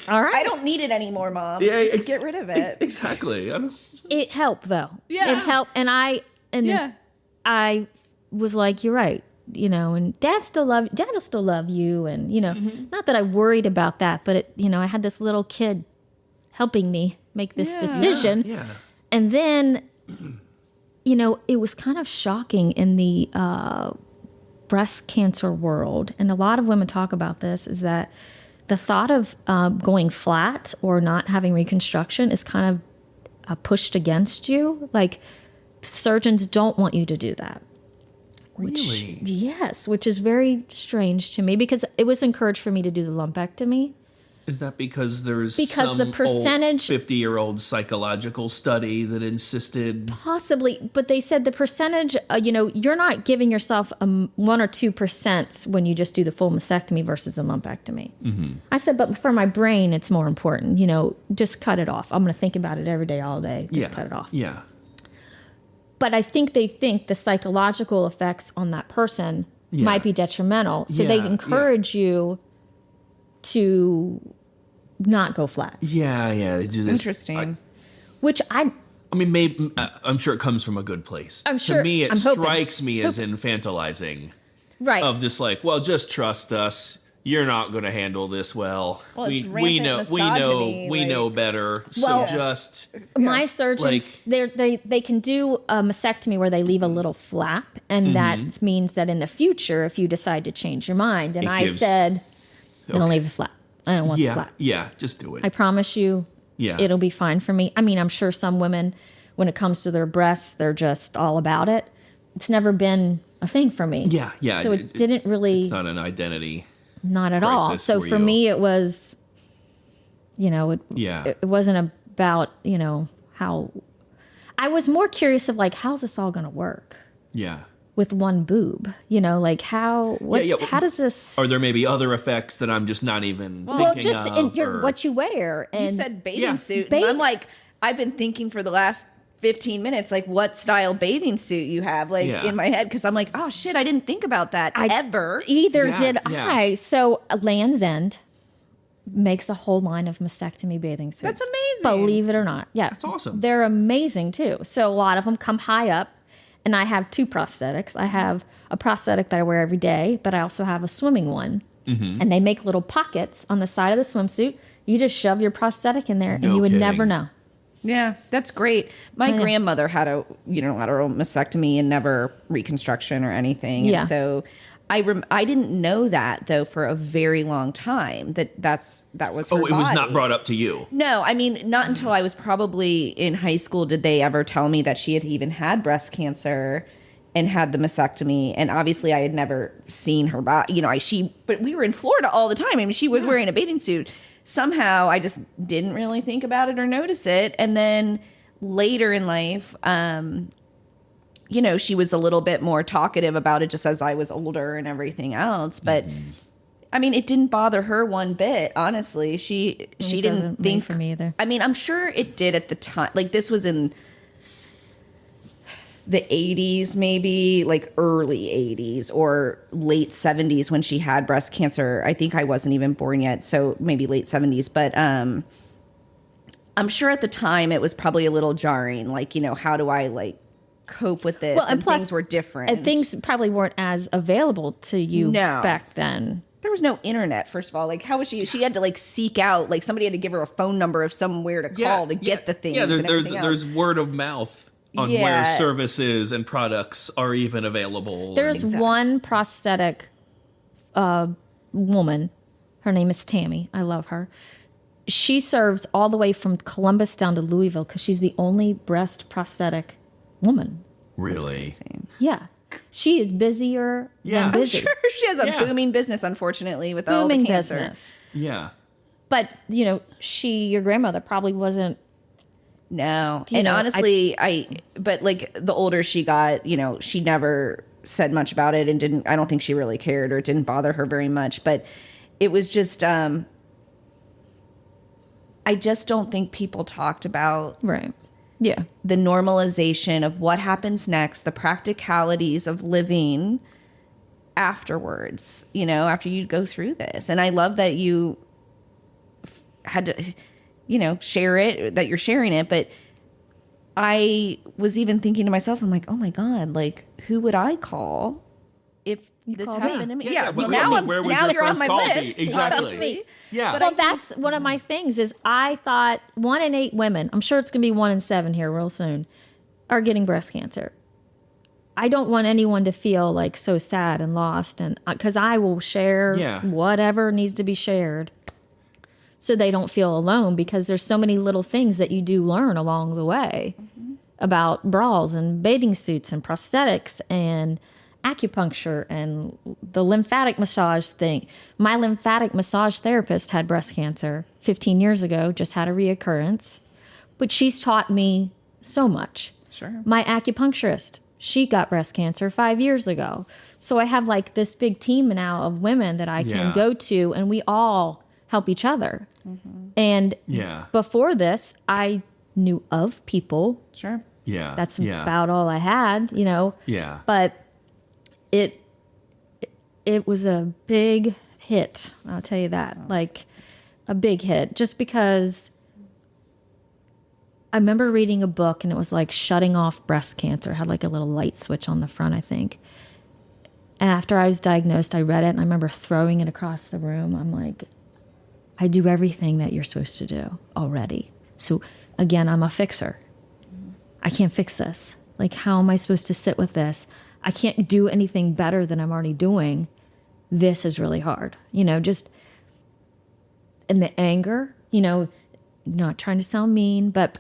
all right. I don't need it anymore, Mom. Yeah, Just get rid of it. Exactly. It helped though. Yeah. It helped. And I was like, you're right. And Dad will still love you. And, not that I worried about that, but I had this little kid helping me make this decision. Yeah. And then, it was kind of shocking in the breast cancer world. And a lot of women talk about this, is that the thought of going flat or not having reconstruction is kind of pushed against you. Surgeons don't want you to do that. Really? Yes, which is very strange to me because it was encouraged for me to do the lumpectomy. Is that because there's Because some the percentage- 50-year-old psychological study that insisted... Possibly, but they said the percentage, you're not giving yourself 1 or 2% when you just do the full mastectomy versus the lumpectomy. I said, but for my brain, it's more important. Just cut it off. I'm going to think about it every day, all day. Just cut it off. Yeah. But I think they think the psychological effects on that person might be detrimental. So they encourage you to not go flat. Yeah, they do this. Interesting. Which maybe I'm sure it comes from a good place. I'm sure- To me, it I'm hoping. strikes me as infantilizing. right. Of just just trust us. You're not going to handle this well. Well, it's we rampant know misogyny, know better. Well- so just My surgeons, they can do a mastectomy where they leave a little flap, and that means that in the future, if you decide to change your mind, and I said, I don't leave the flap. I don't want the flap. Yeah, just do it. I promise you, it'll be fine for me. I mean, I'm sure some women, when it comes to their breasts, they're just all about it. It's never been a thing for me. Yeah. So it didn't really. It's not an identity. Not at all. crisis So for for you. me, it was, it wasn't about, how I was more curious of how's this all going to work Yeah. with one boob, like how does this? Or there may be other effects that I'm just not even thinking of. What you wear. And you said bathing suit. And I'm like, I've been thinking for the last 15 minutes, like what style bathing suit you have, in my head. Cause I'm like, oh shit, I didn't think about that ever. Either did I. So Land's End makes a whole line of mastectomy bathing suits. That's amazing. Believe it or not. Yeah. That's awesome. They're amazing too. So a lot of them come high up, and I have 2 prosthetics. I have a prosthetic that I wear every day, but I also have a swimming one. Mm-hmm. And they make little pockets on the side of the swimsuit. You just shove your prosthetic in there, and you would never know. Yeah, that's great. My grandmother had a unilateral mastectomy and never reconstruction or anything. Yeah. And so I didn't know that though for a very long time that was her body. It was not brought up to you. No, I mean not until I was probably in high school did they ever tell me that she had even had breast cancer and had the mastectomy. And obviously I had never seen her body. But we were in Florida all the time. I mean, she was wearing a bathing suit. Somehow I just didn't really think about it or notice it. And then later in life, she was a little bit more talkative about it just as I was older and everything else. But I mean, it didn't bother her one bit, honestly. She didn't think for me either. I mean, I'm sure it did at the time. Like this was in the 80s, maybe like early 80s or late 70s when she had breast cancer. I think I wasn't even born yet, so maybe late 70s. But I'm sure at the time it was probably a little jarring. Like, how do I cope with this? Well, and plus, things were different. And things probably weren't as available to you back then. There was no internet, first of all. Like, how was she? She had to seek out, somebody had to give her a phone number of somewhere to call to get the things. Yeah, there's word of mouth on where services and products are even available. There's one prosthetic woman. Her name is Tammy. I love her. She serves all the way from Columbus down to Louisville because she's the only breast prosthetic woman. Really? Yeah. She is busier than busy. I'm sure she has a booming business, unfortunately, with all the cancer. Business. Yeah. But, your grandmother probably wasn't. No. And honestly, but the older she got, she never said much about it and I don't think she really cared or it didn't bother her very much. But it was just, I just don't think people talked about. Right. Yeah. The normalization of what happens next, the practicalities of living afterwards, after you go through this. And I love that you had to, share it, that you're sharing it. But I was even thinking to myself, I'm like, oh my God, who would I call if this happened to me? Yeah. Now you're on my list. Exactly. Yeah. But that's one of my things is I thought 1 in 8 women, I'm sure it's going to be 1 in 7 here real soon, are getting breast cancer. I don't want anyone to feel so sad and lost, and because I will share whatever needs to be shared so they don't feel alone, because there's so many little things that you do learn along the way about bras and bathing suits and prosthetics and acupuncture and the lymphatic massage thing. My lymphatic massage therapist had breast cancer 15 years ago, just had a reoccurrence, but she's taught me so much. Sure. My acupuncturist, she got breast cancer 5 years ago. So I have this big team now of women that I can go to, and we all help each other. Mm-hmm. And before this, I knew of people. Sure. Yeah. That's about all I had, Yeah. But it was a big hit. I'll tell you that. A big hit, just because I remember reading a book and it was shutting off breast cancer. It had a little light switch on the front, I think. And after I was diagnosed, I read it and I remember throwing it across the room. I'm like, I do everything that you're supposed to do already. So again, I'm a fixer. I can't fix this. How am I supposed to sit with this? I can't do anything better than I'm already doing. This is really hard. Just in the anger, not trying to sound mean, but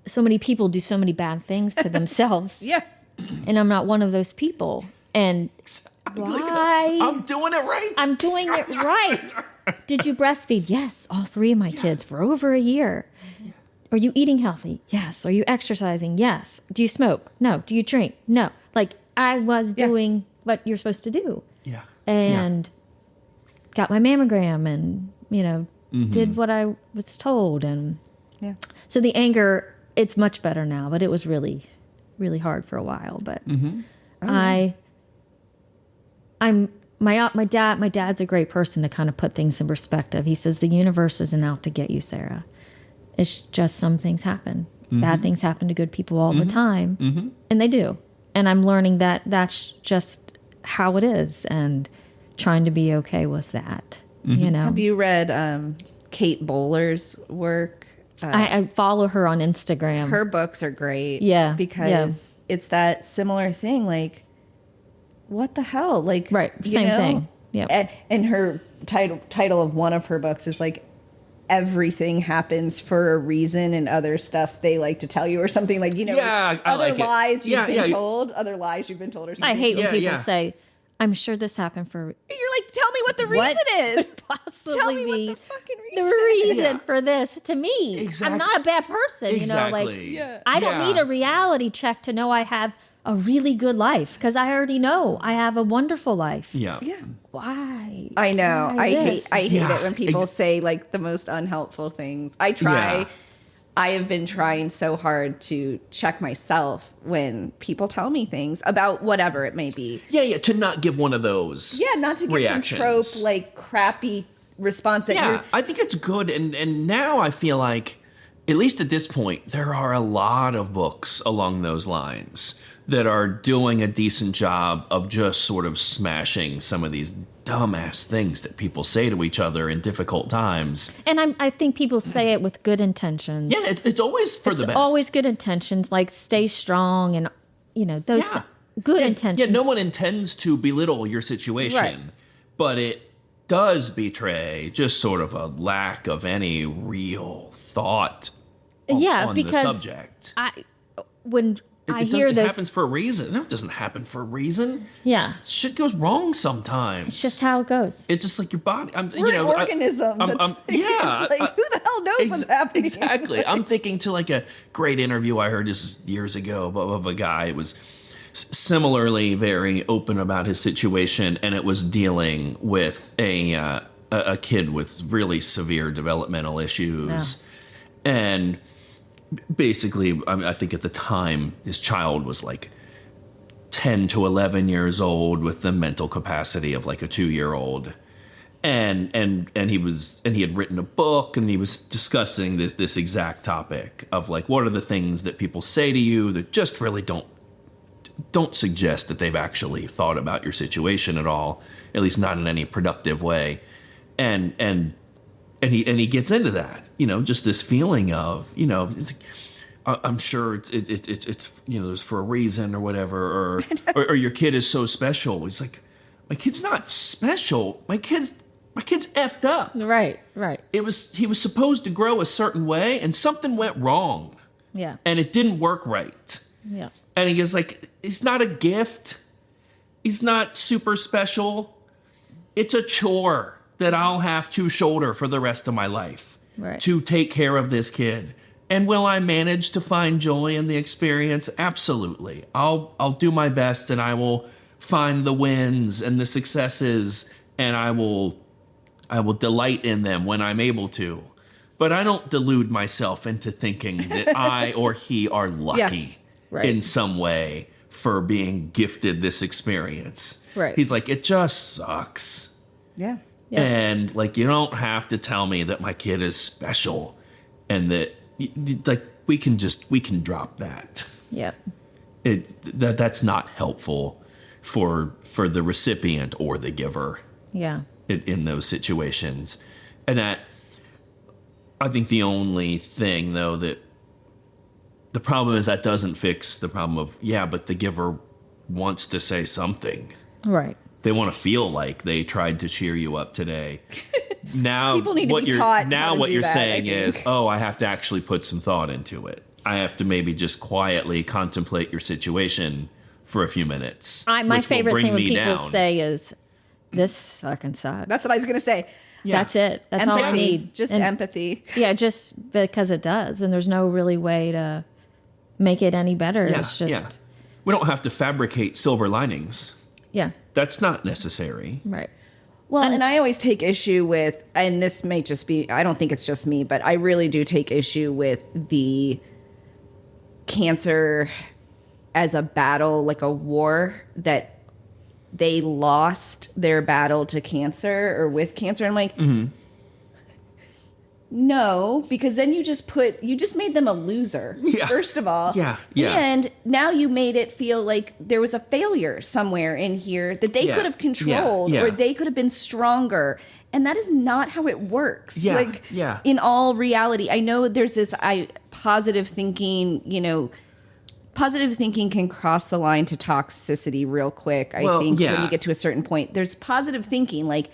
so many people do so many bad things to themselves. Yeah. And I'm not one of those people. And why? I'm doing it right. I'm doing it right. Did you breastfeed? Yes. All 3 of my kids for over a year. Are you eating healthy? Yes. Are you exercising? Yes. Do you smoke? No. Do you drink? No. I was doing what you're supposed to do. Yeah. And got my mammogram and, did what I was told. And so the anger, it's much better now, but it was really, really hard for a while. But my dad's a great person to kind of put things in perspective. He says, the universe isn't out to get you, Sarah. It's just some things happen. Bad things happen to good people all the time. And they do. And I'm learning that that's just how it is and trying to be okay with that. Have you read Kate Bowler's work? I follow her on Instagram. Her books are great. Yeah. Because it's that similar thing. Like, what the hell? Like, right. Same thing. Yeah. And her title of one of her books is like, everything happens for a reason, and other stuff they like to tell you or something, like, other lies you've been told, other lies you've been told or something. I hate when people say, I'm sure this happened for... You're like, tell me what the reason is. Possibly tell me be what the fucking the reason for this to me. Exactly. I'm not a bad person, Exactly. I don't need a reality check to know I have a really good life, because I already know I have a wonderful life. Yeah. Why? I know. Why I this? hate it when people say like the most unhelpful things. I have been trying so hard to check myself when people tell me things about whatever it may be. Yeah, to not give one of those. Yeah, not to give reactions. some trope, like crappy response that you're... I think it's good. And now I feel like, at least at this point, there are a lot of books along those lines that are doing a decent job of just sort of smashing some of these dumbass things that people say to each other in difficult times. And I think people say it with good intentions. Yeah, it's always for the best. It's always good intentions, like stay strong and, those good intentions. Yeah, no one intends to belittle your situation, right. But it does betray just sort of a lack of any real thought on the subject. It happens for a reason. No, it doesn't happen for a reason. Yeah. Shit goes wrong sometimes. It's just how it goes. It's just like your body. We're an organism. It's like, who the hell knows what's happening? Exactly. I'm thinking to like a great interview I heard just years ago of a guy who was similarly very open about his situation, and it was dealing with a kid with really severe developmental issues. Yeah. And basically, I think at the time, his child was like 10 to 11 years old with the mental capacity of like a 2-year-old. And he had written a book, and he was discussing this exact topic of like, what are the things that people say to you that just really don't suggest that they've actually thought about your situation at all, at least not in any productive way. And he gets into that, just this feeling of, it's like, I'm sure it's there's for a reason or whatever, or your kid is so special. He's like, my kid's not special. My kid's effed up. Right. He was supposed to grow a certain way, and something went wrong. Yeah. And it didn't work right. Yeah. And he goes like, it's not a gift. He's not super special. It's a chore that I'll have to shoulder for the rest of my life, right, to take care of this kid. And will I manage to find joy in the experience? Absolutely. I'll do my best, and I will find the wins and the successes, and I will delight in them when I'm able to. But I don't delude myself into thinking that I or he are lucky in some way for being gifted this experience. Right. He's like, it just sucks. Yeah. Yeah. And like, you don't have to tell me that my kid is special, and that like we can drop that. Yep. That's not helpful for the recipient or the giver. Yeah. In those situations. And that, I think the only thing though that the problem is, that doesn't fix the problem of, but the giver wants to say something. Right. They want to feel like they tried to cheer you up today. Now, people need to be taught. Now, what you're saying is, I have to actually put some thought into it. I have to maybe just quietly contemplate your situation for a few minutes. My favorite thing when people say is, "This fucking sucks." That's what I was going to say. Yeah. That's it. That's empathy. all I need. Just empathy. Yeah, just because it does, and there's no really way to make it any better. It's just We don't have to fabricate silver linings. Yeah. That's not necessary. Right. Well, and I always take issue with, and this may just be, I don't think it's just me, but I really do take issue with the cancer as a battle, like a war, that they lost their battle to cancer or with cancer. I'm like, no, because then you just made them a loser, first of all. Yeah. And now you made it feel like there was a failure somewhere in here that they could have controlled or they could have been stronger. And that is not how it works. In all reality, I know there's this positive thinking, positive thinking can cross the line to toxicity real quick. I think when you get to a certain point, there's positive thinking like,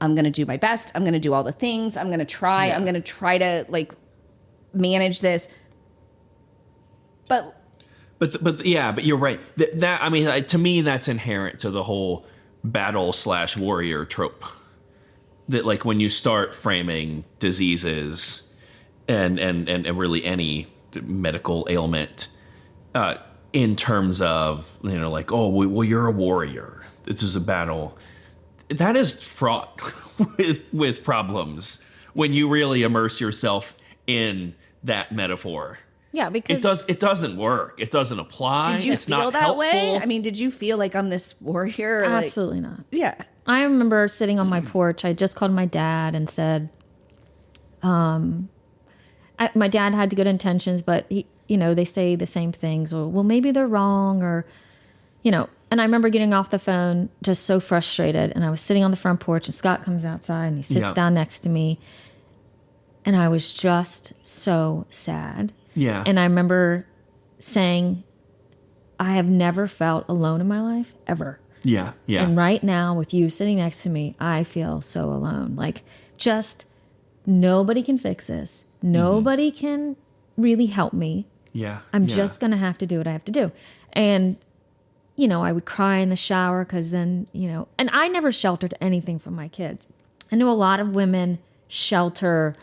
I'm going to do my best. I'm going to do all the things. I'm going to try. Yeah. I'm going to try to like manage this. But you're right. That I mean, to me, that's inherent to the whole battle/warrior trope. That like when you start framing diseases and really any medical ailment in terms of, like, oh, well, you're a warrior. This is a battle. That is fraught with problems when you really immerse yourself in that metaphor. Yeah, because it doesn't work. It doesn't apply. Did you feel that way? I mean, did you feel like I'm this warrior? Absolutely not. Yeah. I remember sitting on my porch. I just called my dad and said, my dad had good intentions, but he, they say the same things. Well, maybe they're wrong, or, And I remember getting off the phone just so frustrated. And I was sitting on the front porch, and Scott comes outside and he sits down next to me. And I was just so sad. Yeah. And I remember saying, I have never felt alone in my life, ever. Yeah. Yeah. And right now, with you sitting next to me, I feel so alone. Like, just nobody can fix this. Nobody can really help me. Yeah. I'm just going to have to do what I have to do. And I would cry in the shower because then, and I never sheltered anything from my kids. I know a lot of women shelter.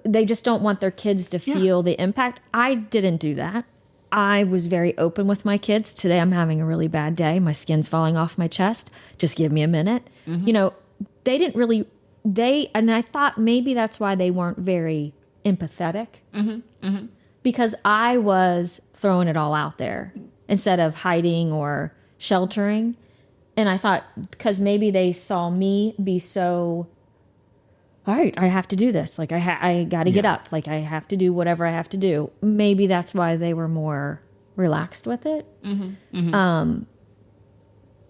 They just don't want their kids to feel the impact. I didn't do that. I was very open with my kids. Today I'm having a really bad day. My skin's falling off my chest. Just give me a minute. They didn't really, and I thought maybe that's why they weren't very empathetic. Because I was throwing it all out there instead of hiding or sheltering. And I thought, because maybe they saw me be so, all right, I have to do this. Like, I got to get up. Like, I have to do whatever I have to do. Maybe that's why they were more relaxed with it.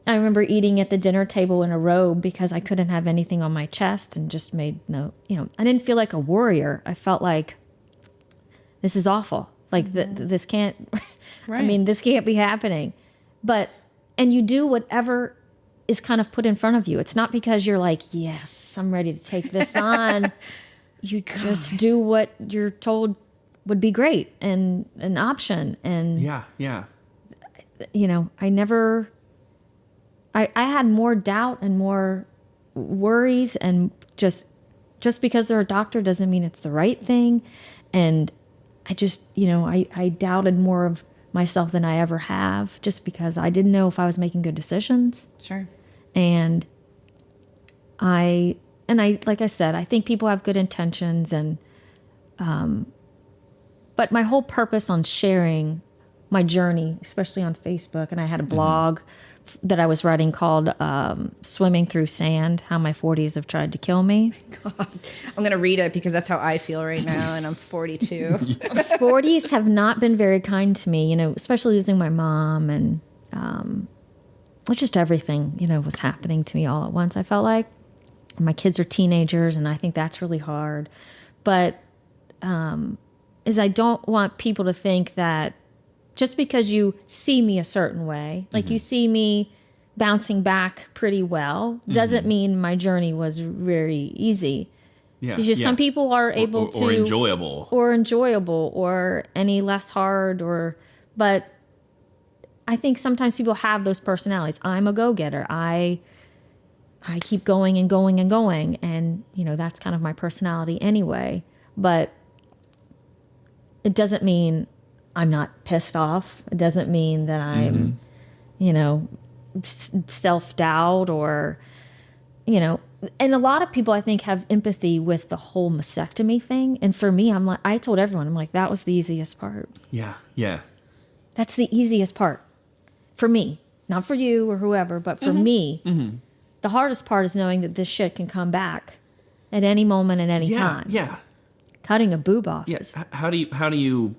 I remember eating at the dinner table in a robe because I couldn't have anything on my chest, and just made I didn't feel like a warrior. I felt like, this is awful. Like, this can't, right. I mean, this can't be happening. And you do whatever is kind of put in front of you. It's not because you're like, yes, I'm ready to take this on. You just do what you're told would be great and an option. And I had more doubt and more worries, and just because they're a doctor doesn't mean it's the right thing. And I just, I doubted more of myself than I ever have, just because I didn't know if I was making good decisions. Sure. And I, like I said, I think people have good intentions, and, but my whole purpose on sharing my journey, especially on Facebook, and I had a blog that I was writing called Swimming Through Sand, How My 40s Have Tried to Kill Me. God. I'm going to read it because that's how I feel right now, and I'm 42. 40s have not been very kind to me, especially losing my mom, and just everything, was happening to me all at once, I felt like. My kids are teenagers, and I think that's really hard. But is I don't want people to think that just because you see me a certain way, like you see me bouncing back pretty well, doesn't mean my journey was very easy. Yeah. It's just some people are able or enjoyable. Or enjoyable, or any less hard, but I think sometimes people have those personalities. I'm a go-getter. I keep going and going and going, and that's kind of my personality anyway. But it doesn't mean I'm not pissed off. It doesn't mean that I'm, self-doubt or, and a lot of people I think have empathy with the whole mastectomy thing. And for me, I told everyone, I'm like, that was the easiest part. Yeah. Yeah. That's the easiest part for me, not for you or whoever, but for me. The hardest part is knowing that this shit can come back at any moment, at any time. Yeah. Cutting a boob off. Yes. How do you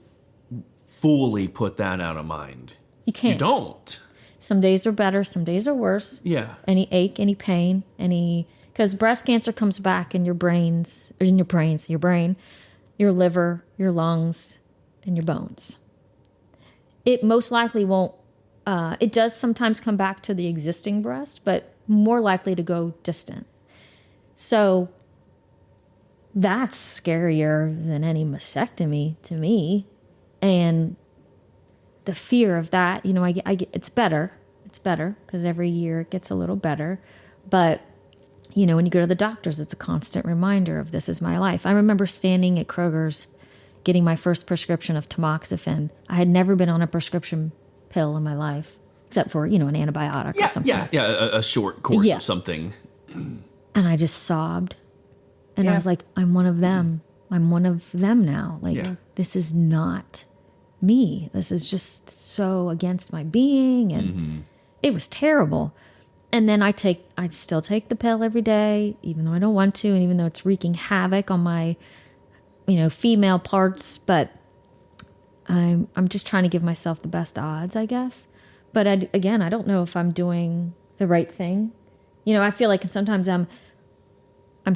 fully put that out of mind? You can't. You don't. Some days are better. Some days are worse. Yeah. Any ache, any pain, because breast cancer comes back in your brain, your liver, your lungs, and your bones. It most likely won't. It does sometimes come back to the existing breast, but more likely to go distant. So that's scarier than any mastectomy to me. And the fear of that, I get it's better. It's better because every year it gets a little better. But, when you go to the doctors, it's a constant reminder of this is my life. I remember standing at Kroger's getting my first prescription of tamoxifen. I had never been on a prescription pill in my life, except for, an antibiotic or something. Yeah, a short course of something. And I just sobbed. And I was like, I'm one of them. I'm one of them now. Like, this is not me. This is just so against my being. And it was terrible. And then I still take the pill every day, even though I don't want to, and even though it's wreaking havoc on my, female parts. But I'm just trying to give myself the best odds, I guess. But I don't know if I'm doing the right thing. I feel like sometimes I'm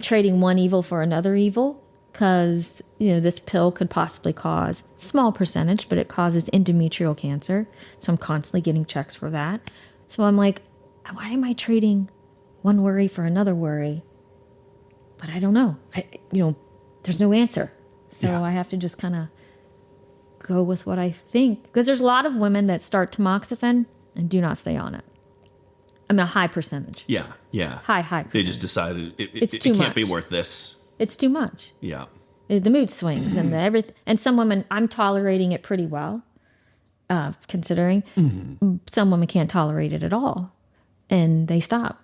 trading one evil for another evil because, this pill could possibly cause small percentage, but it causes endometrial cancer. So I'm constantly getting checks for that. So I'm like, why am I trading one worry for another worry? But I don't know. There's no answer. So I have to just kind of go with what I think. Because there's a lot of women that start tamoxifen and do not stay on it. I mean, a high percentage. Yeah. High percentage. They just decided it can't be worth this. It's too much. Yeah. The mood swings and everything. And some women, I'm tolerating it pretty well, considering. Some women can't tolerate it at all, and they stop.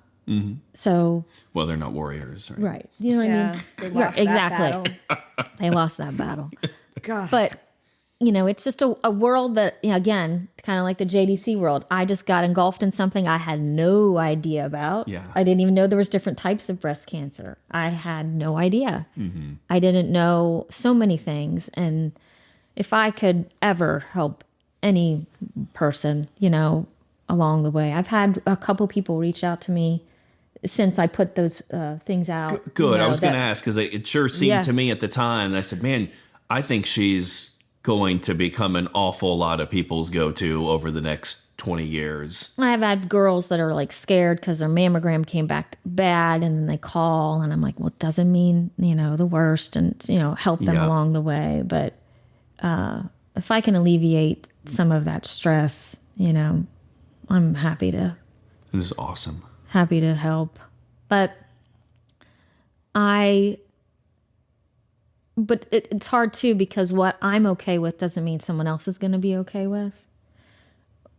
So. Well, they're not warriors, right? Right. You know what I mean? They lost that battle. They lost that battle. God. But. It's just a world that, again, kind of like the JDC world. I just got engulfed in something I had no idea about. Yeah. I didn't even know there was different types of breast cancer. I had no idea. I didn't know so many things. And if I could ever help any person, along the way, I've had a couple people reach out to me since I put those things out. Good. I was going to ask because it sure seemed to me at the time. And I said, man, I think she's going to become an awful lot of people's go-to over the next 20 years. I've had girls that are like scared because their mammogram came back bad and then they call and I'm like, well, it doesn't mean, the worst and, help them along the way. But if I can alleviate some of that stress, I'm happy to. It is awesome. Happy to help. But it's hard too because what I'm okay with doesn't mean someone else is going to be okay with.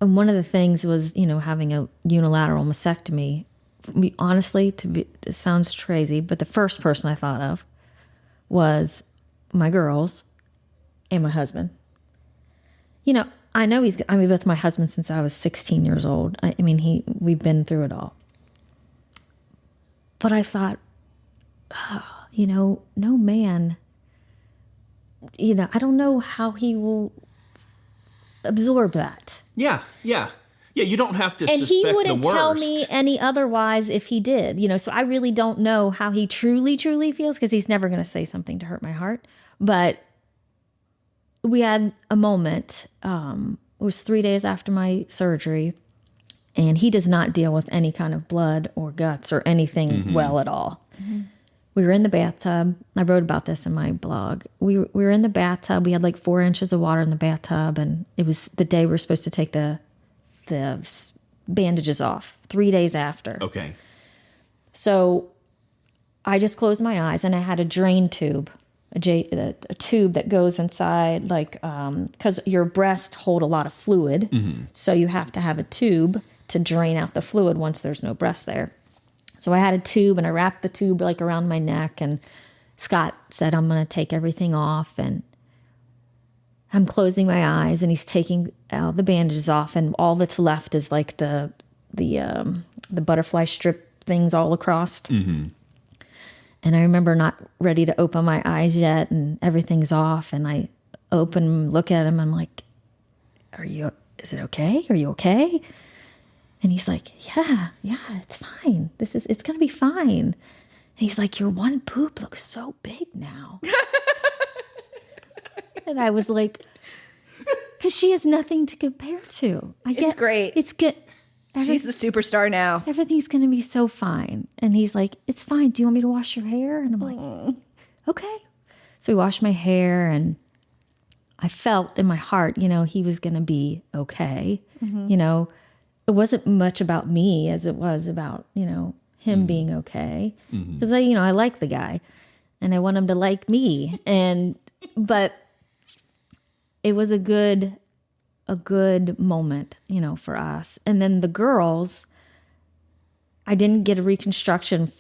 And one of the things was, having a unilateral mastectomy. Honestly, it sounds crazy, but the first person I thought of was my girls and my husband. I know I've been with my husband since I was 16 years old. I mean, we've been through it all. But I thought, no man. I don't know how he will absorb that. Yeah. You don't have to and suspect the worst. And he wouldn't tell me any otherwise if he did. So I really don't know how he truly, truly feels because he's never going to say something to hurt my heart. But we had a moment. It was 3 days after my surgery, and he does not deal with any kind of blood or guts or anything well at all. We were in the bathtub. I wrote about this in my blog. We were in the bathtub. We had like 4 inches of water in the bathtub, and it was the day we were supposed to take the bandages off. 3 days after. Okay. So I just closed my eyes, and I had a drain tube a tube that goes inside, like, because your breasts hold a lot of fluid. So you have to have a tube to drain out the fluid once there's no breast there. So I had a tube, and I wrapped the tube like around my neck, and Scott said, I'm going to take everything off, and I'm closing my eyes, and he's taking the bandages off, and all that's left is like the butterfly strip things all across. And I remember not ready to open my eyes yet, and everything's off, and I look at him, I'm like, is it okay? Are you okay? And he's like, yeah, it's fine. It's going to be fine. And he's like, your one poop looks so big now. And I was like, because she has nothing to compare to. It's great. It's good. She's the superstar now. Everything's going to be so fine. And he's like, it's fine. Do you want me to wash your hair? And I'm like, okay. So we washed my hair, and I felt in my heart, he was going to be okay. It wasn't much about me as it was about, him being okay. Because I like the guy, and I want him to like me. But it was a good moment, for us. And then the girls, I didn't get a reconstruction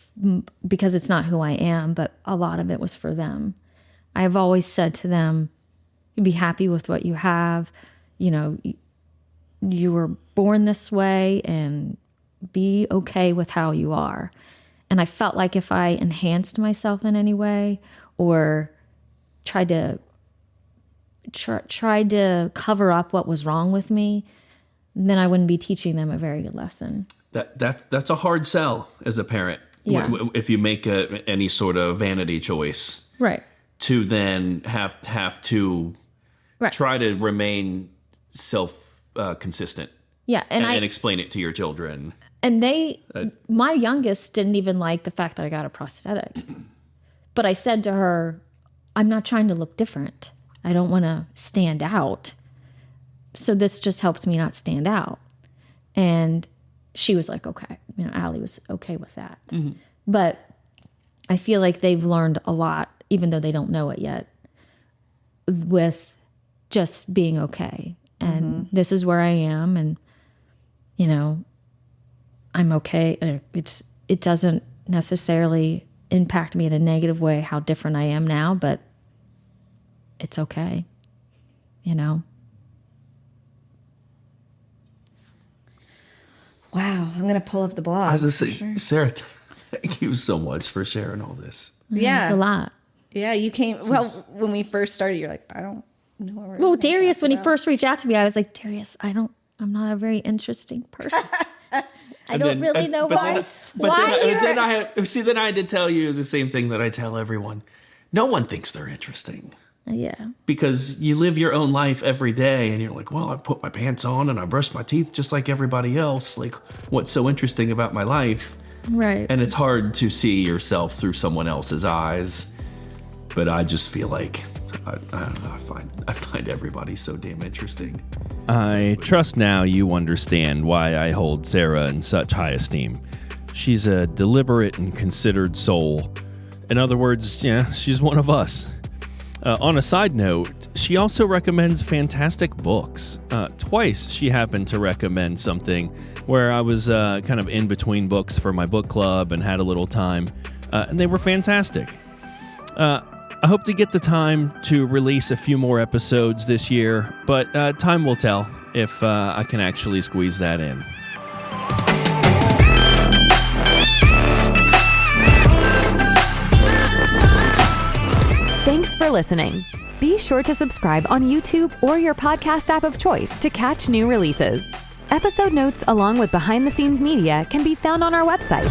because it's not who I am, but a lot of it was for them. I've always said to them, you be happy with what you have. You were born this way, and be okay with how you are. And I felt like if I enhanced myself in any way or tried to cover up what was wrong with me, then I wouldn't be teaching them a very good lesson. That's a hard sell as a parent. Yeah. If you make any sort of vanity choice, right, to then have to try to remain consistent. Yeah, and explain it to your children. And my youngest didn't even like the fact that I got a prosthetic. But I said to her, I'm not trying to look different. I don't want to stand out. So this just helps me not stand out. And she was like, okay. Allie was okay with that. But I feel like they've learned a lot, even though they don't know it yet, with just being okay. And this is where I am, and I'm okay. It doesn't necessarily impact me in a negative way how different I am now, but it's okay, Wow, I'm gonna pull up the blog. I was just saying, Sarah, thank you so much for sharing all this. Yeah, it's a lot. Yeah, you came. Well, when we first started, you're like, I don't know what we're. Well, Darius, when he first reached out to me, I was like, Darius, I'm not a very interesting person. I don't really know why. Then I had to tell you the same thing that I tell everyone. No one thinks they're interesting. Yeah. Because you live your own life every day, and you're like, well, I put my pants on and I brush my teeth just like everybody else. Like, what's so interesting about my life? Right. And it's hard to see yourself through someone else's eyes. But I just feel like, I don't know, I find everybody so damn interesting. I trust now you understand why I hold Sarah in such high esteem. She's a deliberate and considered soul. In other words, she's one of us. On a side note, she also recommends fantastic books. Twice she happened to recommend something where I was kind of in between books for my book club and had a little time, and they were fantastic. I hope to get the time to release a few more episodes this year, but time will tell if I can actually squeeze that in. Thanks for listening. Be sure to subscribe on YouTube or your podcast app of choice to catch new releases. Episode notes along with behind-the-scenes media can be found on our website.